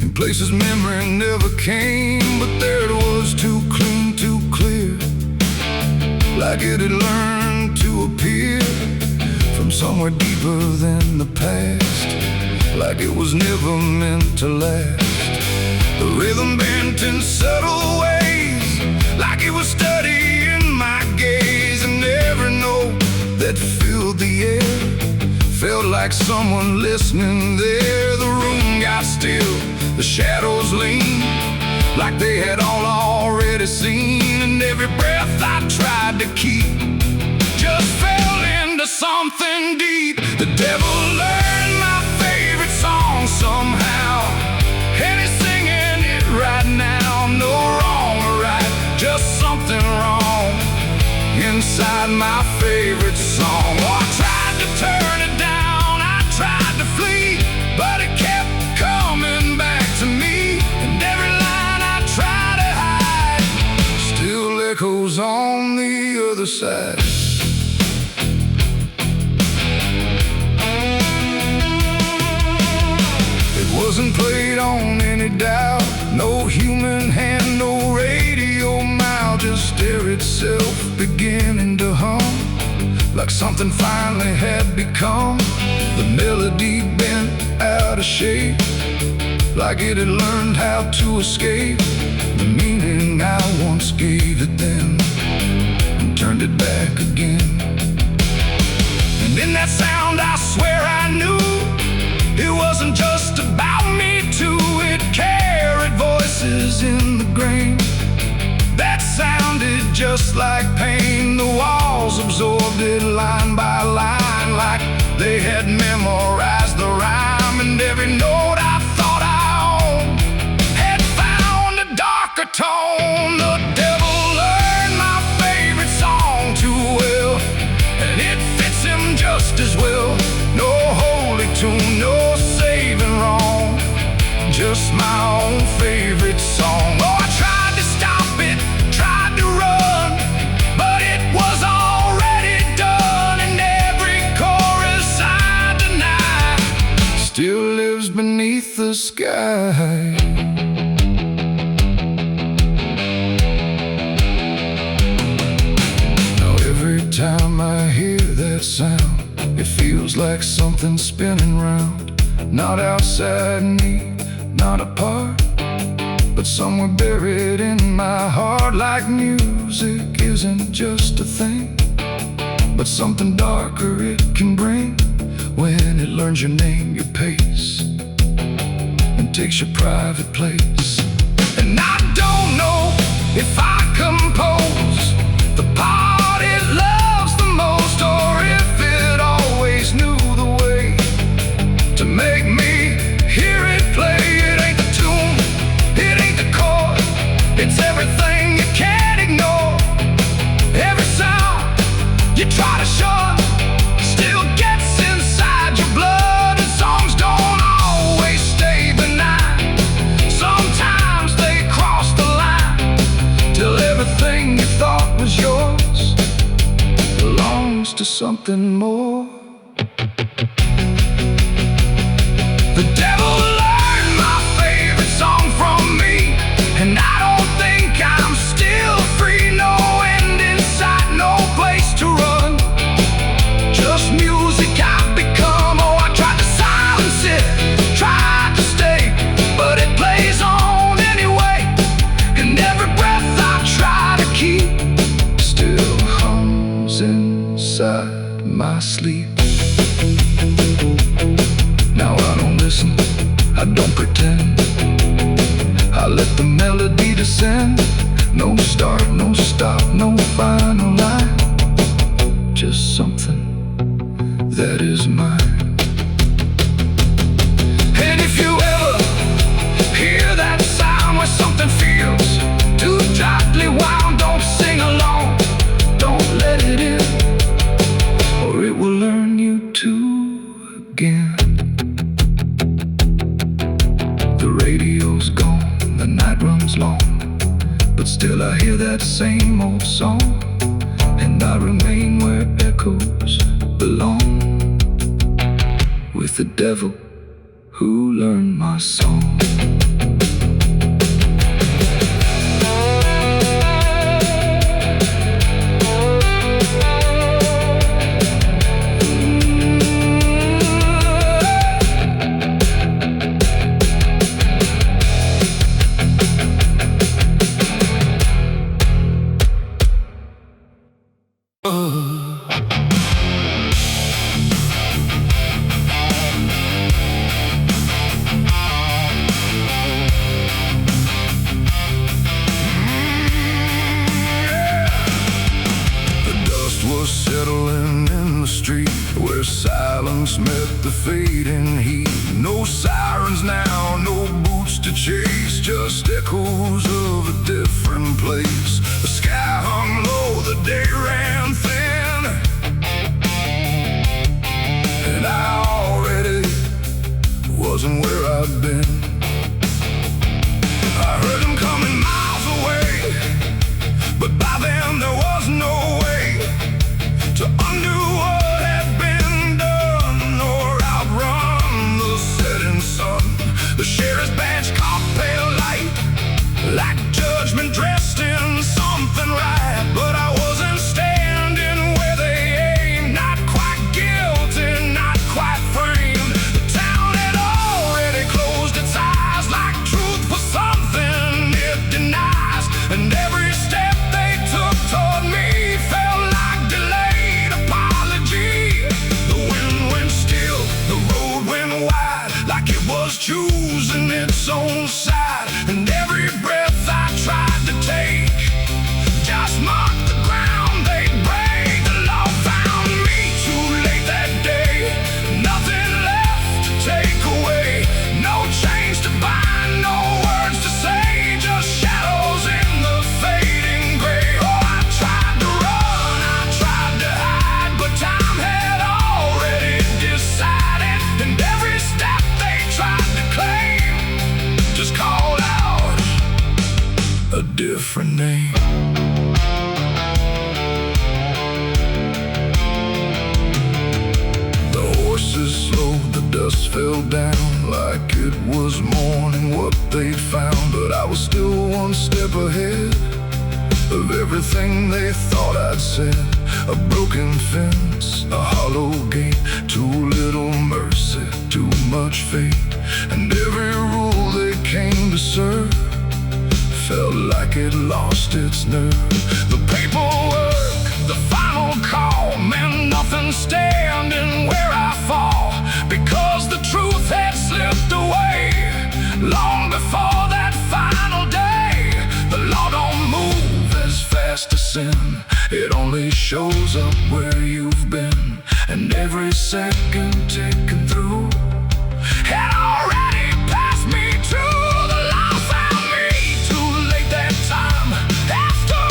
in places memory never came. But there it was, too clean, too clear, like it had learned to appear from somewhere deeper than the past, like it was never meant to last. The rhythm bent in subtle ways, like it was studying my gaze, and every note that filled the air felt like someone listening there. The room got still, the shadows leaned, like they had all already seen, and every breath I tried to keep just fell into something deep. The devil learned my favorite song somehow, and he's singing it right now. No wrong or right, just something wrong inside my favorite song. Oh, I tried to turn it down, I tried to flee, but it kept coming back to me, and every line I tried to hide still echoes on the other side. It wasn't played on any dial, no human hand, no radio mile, just air itself beginning to hum, like something finally had become. The melody bent out of shape, like it had learned how to escape the meaning I once gave it then, and turned it back again. And in that sound I swear I knew it wasn't just about me too. It carried voices in the grain that sounded just like pain. The walls absorbed it line by line, like they had memorized the rhyme, and every note I thought I owned had found a darker tone. The devil learned my favorite song too well, and it fits him just as well. No holy tune, no saving wrong, just my own favorite song. Oh, I tried to stop it, tried to run, but it was already done, and every chorus I deny still lives beneath the sky. Now every time I hear that sound, it feels like something spinning round, not outside me, not apart, but somewhere buried in my heart. Like music isn't just a thing, but something darker it can bring, when it learns your name, your pace, and takes your private place. And I don't know if I compose the part it loves the most, or if it always knew the way to make me hear it play. It ain't the tune, it ain't the chord, it's everything you can't ignore. Every sound you try to shun still gets inside your blood, and songs don't always stay benign. Sometimes they cross the line, till everything you thought was yours belongs to something more. The devil learned my favorite song from me, and I don't think I'm still free. No end in sight, no place to run, just music I've become. Oh, I tried to silence it, tried to stay, but it plays on anyway, and every breath I try to keep still hums inside my sleep. arms long. But still I hear that same old song, and I remain where echoes belong, with the devil who learned my song. Settling in the street where silence met the fading heat. No sirens now, no boots to chase, just echoes of a different place. The sky hung low, the day ran thin, and I already wasn't where I'd been. I heard them coming miles away, but by then there was no way to undo what had been done or outrun the setting sun. The sheriff's badge caught pale light, like judgment dressed in something right. But I wasn't standing where they aimed, not quite guilty, not quite framed. The town had already closed its eyes, like truth was something it denies. And every step they took toward me felt like delay. Like it was choosing its own side, and every breath I tried to take just marked the ground they'd break. The law found me too late that day, nothing left to take away, no chains to bind, no words to say, just shadows in the fading gray. Oh, I tried to run, I tried to hide, but time had already decided, and every step tried to claim just called out a different name. The horses slowed, the dust fell down like it was morning what they'd found. But I was still one step ahead of everything they thought I'd said. A broken fence, a hollow gate, too little mercy, too much fate. And every rule they came to serve felt like it lost its nerve. The paperwork, the final call, meant nothing standing where I fall, because the truth had slipped away long before that final day. The law don't move as fast as sin, it only shows up where you've been. And every second taken through had already passed me too. The law found me too late that time, after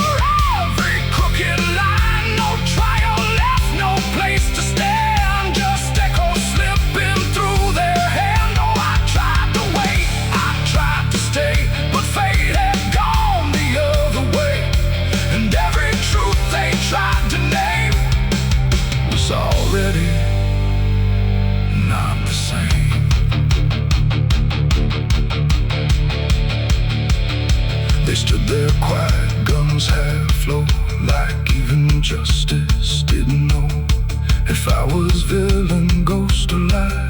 every crooked line. No trial left, no place to stand, just echoes slipping through their hand. Oh, I tried to wait, I tried to stay, but fate had gone the other way. And every truth they tried to name was already not the same. They stood there quiet, guns half low, like even justice didn't know if I was villain, ghost or lie,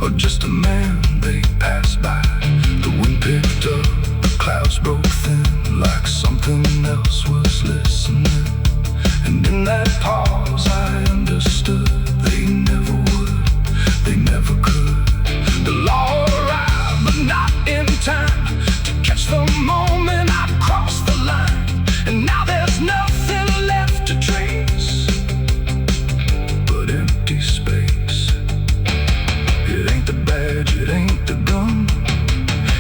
or just a man they passed by. The wind picked up, the clouds broke thin, like something else was listening. And in that pause I understood they never would, they never could. The law arrived, but not in time to catch the moment I crossed the line. And now there's nothing left to trace but empty space. It ain't the badge, it ain't the gun,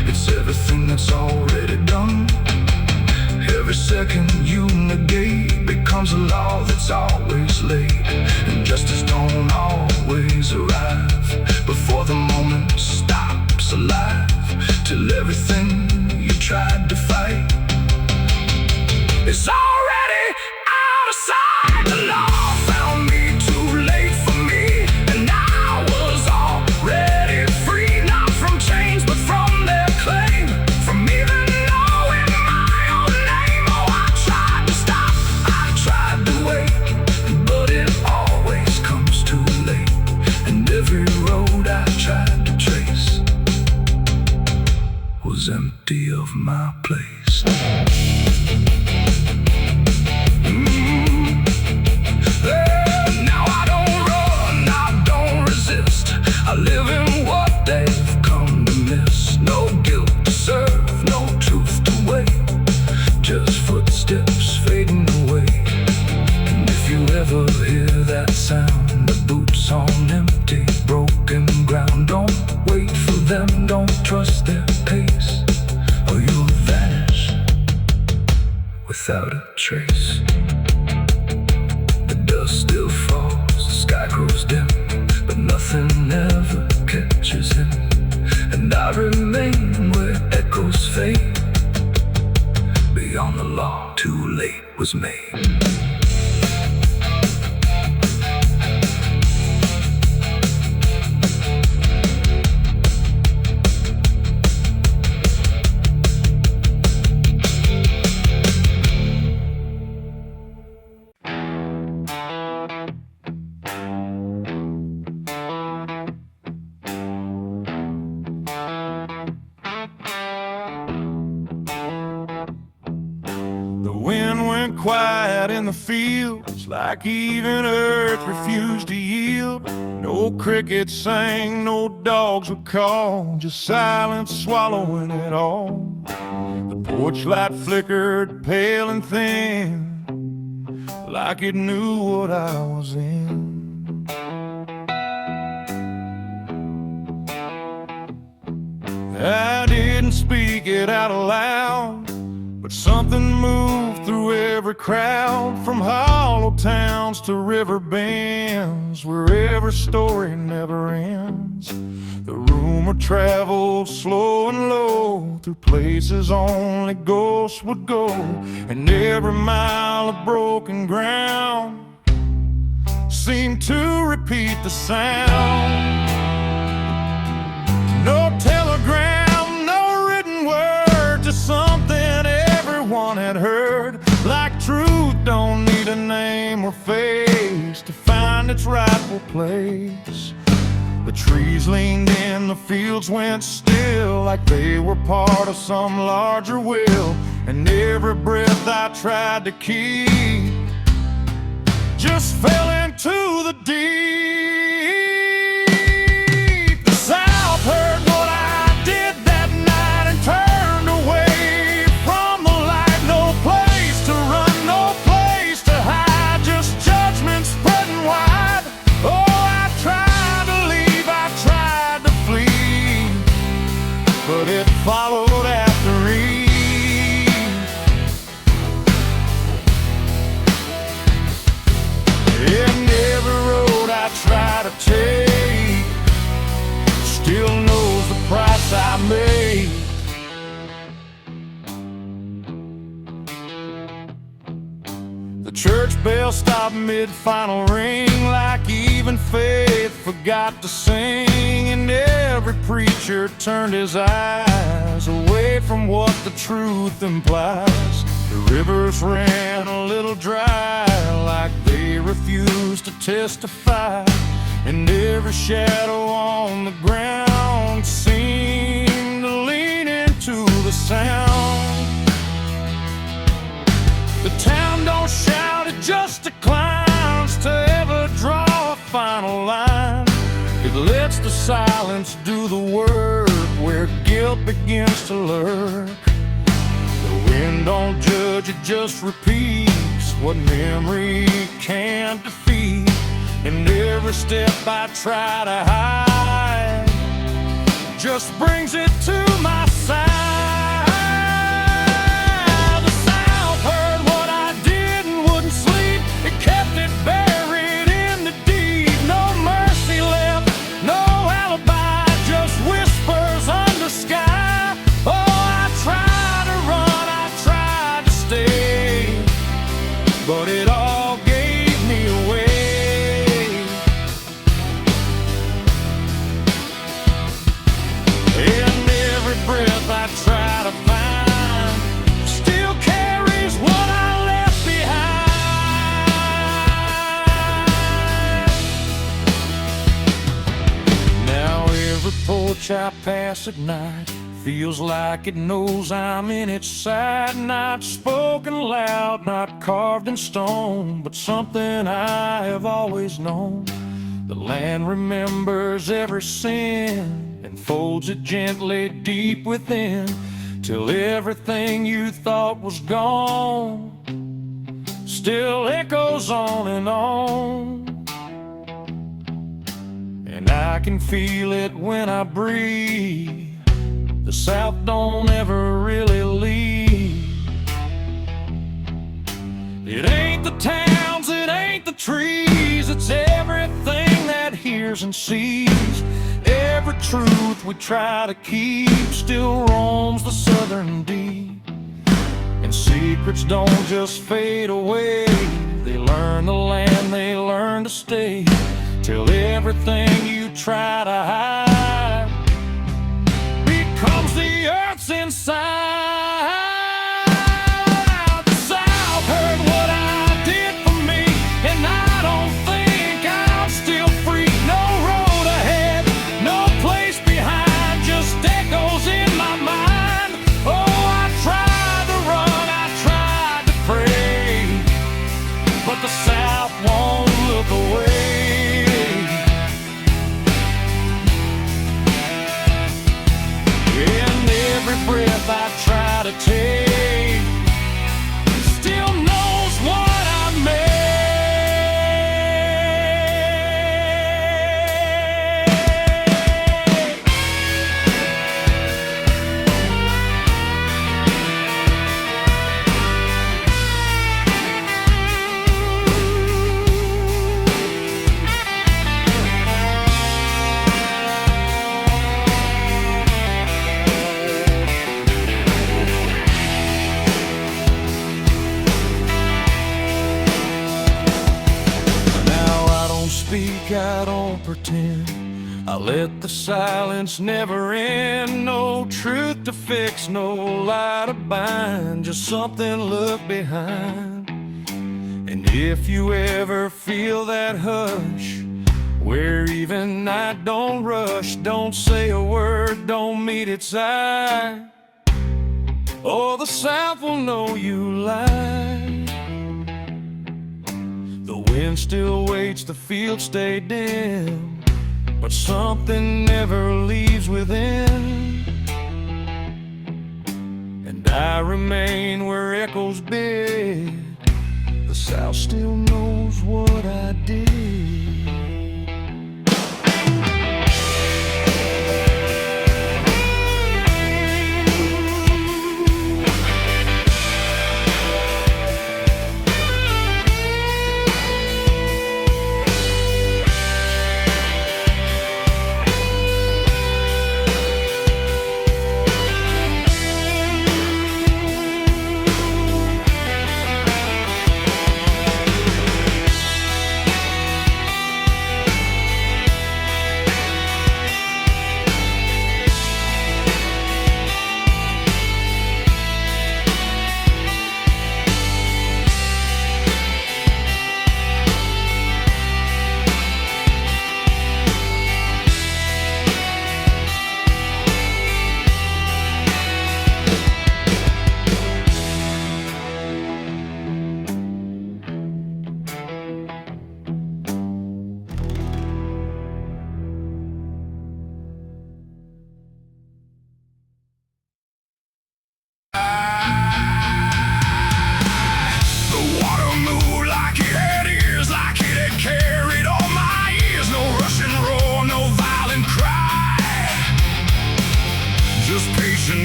it's everything that's already done. Every second you negate becomes a law that's always late. And justice don't always arrive before the moment stops alive, till everything you try tried to fight is already out of sight. The law found me too late for me, and I was already free, not from chains but from their claim, from even knowing my own name. Oh, I tried to stop, I tried to wait, but it always comes too late. And every road I tried to trace was empty of my place. Now I don't run, I don't resist. I live in what they've come to miss. No guilt to serve, no truth to wait, just footsteps fading away. And if you ever hear that sound, the boots on empty, broken ground, don't wait for them, don't trust their pace, or you'll vanish without a trace. The dust still falls, the sky grows dim, but nothing ever catches him. And I remain where echoes fade, beyond the law, too late was made. Quiet in the fields, like even earth refused to yield. No crickets sang, no dogs would call, just silence swallowing it all. The porch light flickered pale and thin, like it knew what I was in. I didn't speak it out loud, but something moved through every crowd, from hollow towns to river bends, where every story never ends. The rumor traveled slow and low, through places only ghosts would go, and every mile of broken ground seemed to repeat the sound. No telegram, no written word, just something everyone had heard. Like truth don't need a name or face to find its rightful place. The trees leaned in, the fields went still, like they were part of some larger will. And every breath I tried to keep just fell into the deep. The South heard what I did that night and turned away from the light. No place to run, no place to hide, just judgment spreading wide. Oh, I tried to leave, I tried to flee, but it followed after Eve. And every road I try to take still knows the price I made. The church bell stopped mid-final ring, like even faith forgot to sing. And every preacher turned his eyes away from what the truth implies. The rivers ran a little dry, like they refused to testify. And every shadow on the ground seemed to lean into the sound. The town don't shout, it just declines to ever draw a final line. It lets the silence do the work, where guilt begins to lurk. The wind don't judge, it just repeats what memory can't defeat. And every step I try to hide just brings it to my side. The South heard what I did and wouldn't sleep. It kept it buried in the deed. No mercy left, no alibi, just whispers under sky. Oh, I try to beach I pass at night feels like it knows I'm in its side. Not spoken loud, not carved in stone, but something I have always known. The land remembers every sin and folds it gently deep within, till everything you thought was gone still echoes on and on. And I can feel it when I breathe. The South don't ever really leave. It ain't the towns, it ain't the trees, it's everything that hears and sees. Every truth we try to keep still roams the southern deep. And secrets don't just fade away, they learn the land, they learn to stay, till everything you try to hide becomes the earth's inside. The South heard what I did for me, and I don't think I'm still free. No road ahead, no place behind, just echoes in my mind. Oh, I tried to run, I tried to pray, but the South won't look away. Every breath I try to take still knows what I made. I don't pretend, I let the silence never end. No truth to fix, no lie to bind, just something left behind. And if you ever feel that hush, where even night don't rush, don't say a word, don't meet its eye, or the South will know you lied. The wind still waits, the fields stay dim, but something never leaves within. And I remain where echoes bid. The South still knows what I did.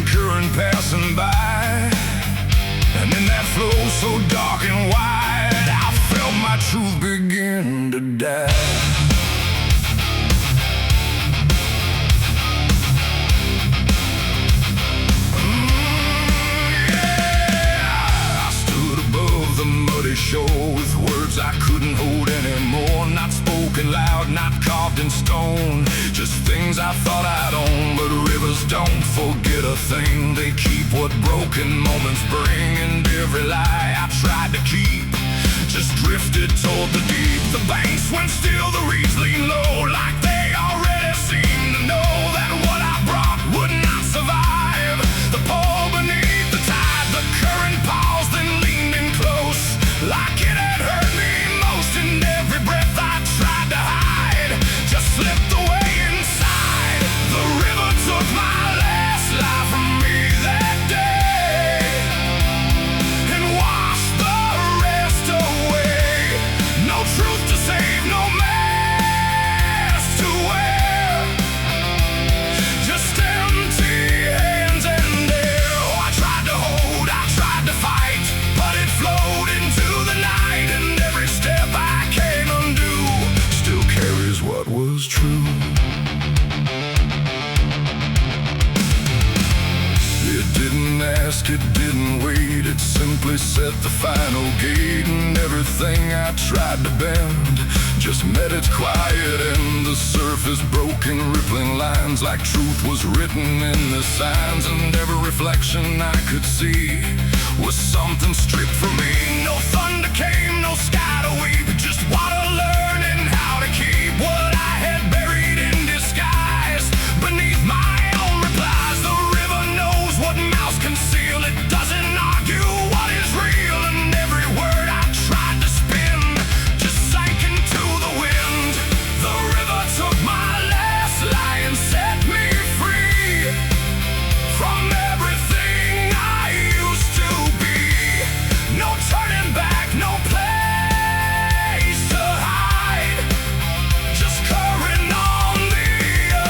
Current passing by, and in that flow so dark and wide, I felt my truth begin to die. Yeah, I stood above the muddy shore with words I couldn't hold anymore, not spoken loud, not carved in stone, just things I thought I'd own. But rivers don't forget a thing, they keep what broken moments bring. And every lie I tried to keep just drifted toward the deep. The banks went still, the reeds lean low, like they already seemed to know that what I finally set the final gate, and everything I tried to bend just met its quiet end. The surface broke in rippling lines, like truth was written in the signs, and every reflection I could see was something stripped from me. No thunder came, no sky to weep, just water learning how to keep what I had buried in disguise beneath my own replies. The river knows what mouths conceal, it doesn't argue what is real, and every word I tried to spin just sank into the wind. The river took my last lie and set me free from everything I used to be. No turning back, no place to hide, just current on the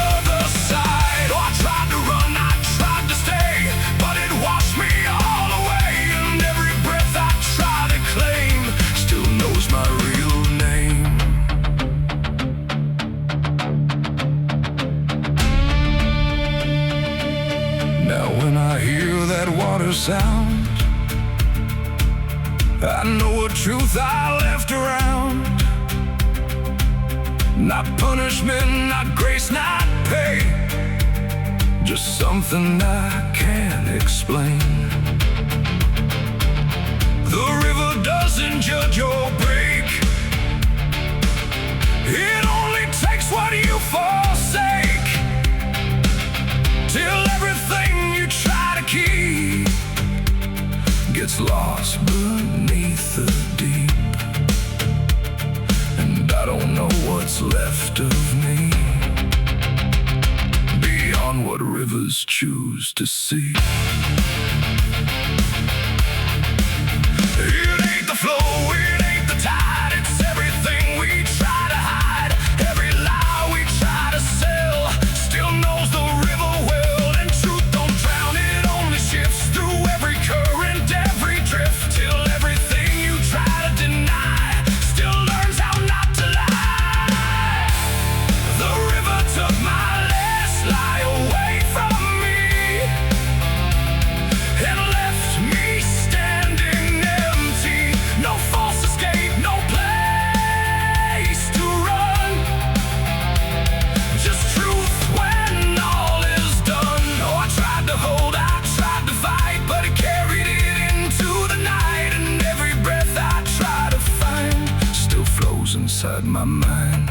other side. Oh, I tried to run, I tried to stay, but it washed me all away, and every breath I try to claim still knows my real name. Now when I hear that water sound, I know a truth I left around. Not punishment, not grace, not pay, just something I can't explain. The river doesn't judge or break, it only takes what you forsake, till everything you try to keep gets lost beneath the deep. And I don't know what's left of me beyond what rivers choose to see. It ain't the flow, it ain't the tide, it's everything we try to hide. Every lie we try to sell still knows the river well, and truth don't drown, it only shifts through every current, every drift, till everything you try to deny still learns how not to lie. The river took my last lie away from me and left me standing empty. No false escape, no place to run, just truth when all is done. Oh, I tried to hold, I tried to fight, but it carried it into the night, and every breath I try to find still flows inside my mind.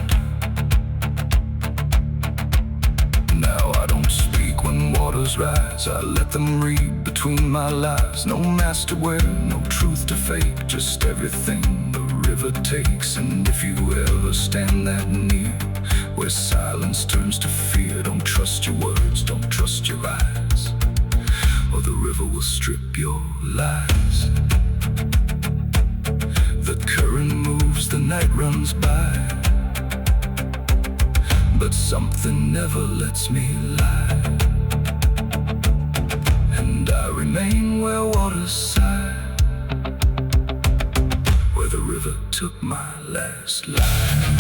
Now I don't speak when waters rise, I let them read between my lies. No mask to wear, no truth to fake, just everything the river takes. And if you ever stand that near, where silence turns to fear, don't trust your words, don't trust your eyes, or the river will strip your lies. The current moves, the night runs by, but something never lets me lie, and I remain where waters sigh, where the river took my last lie.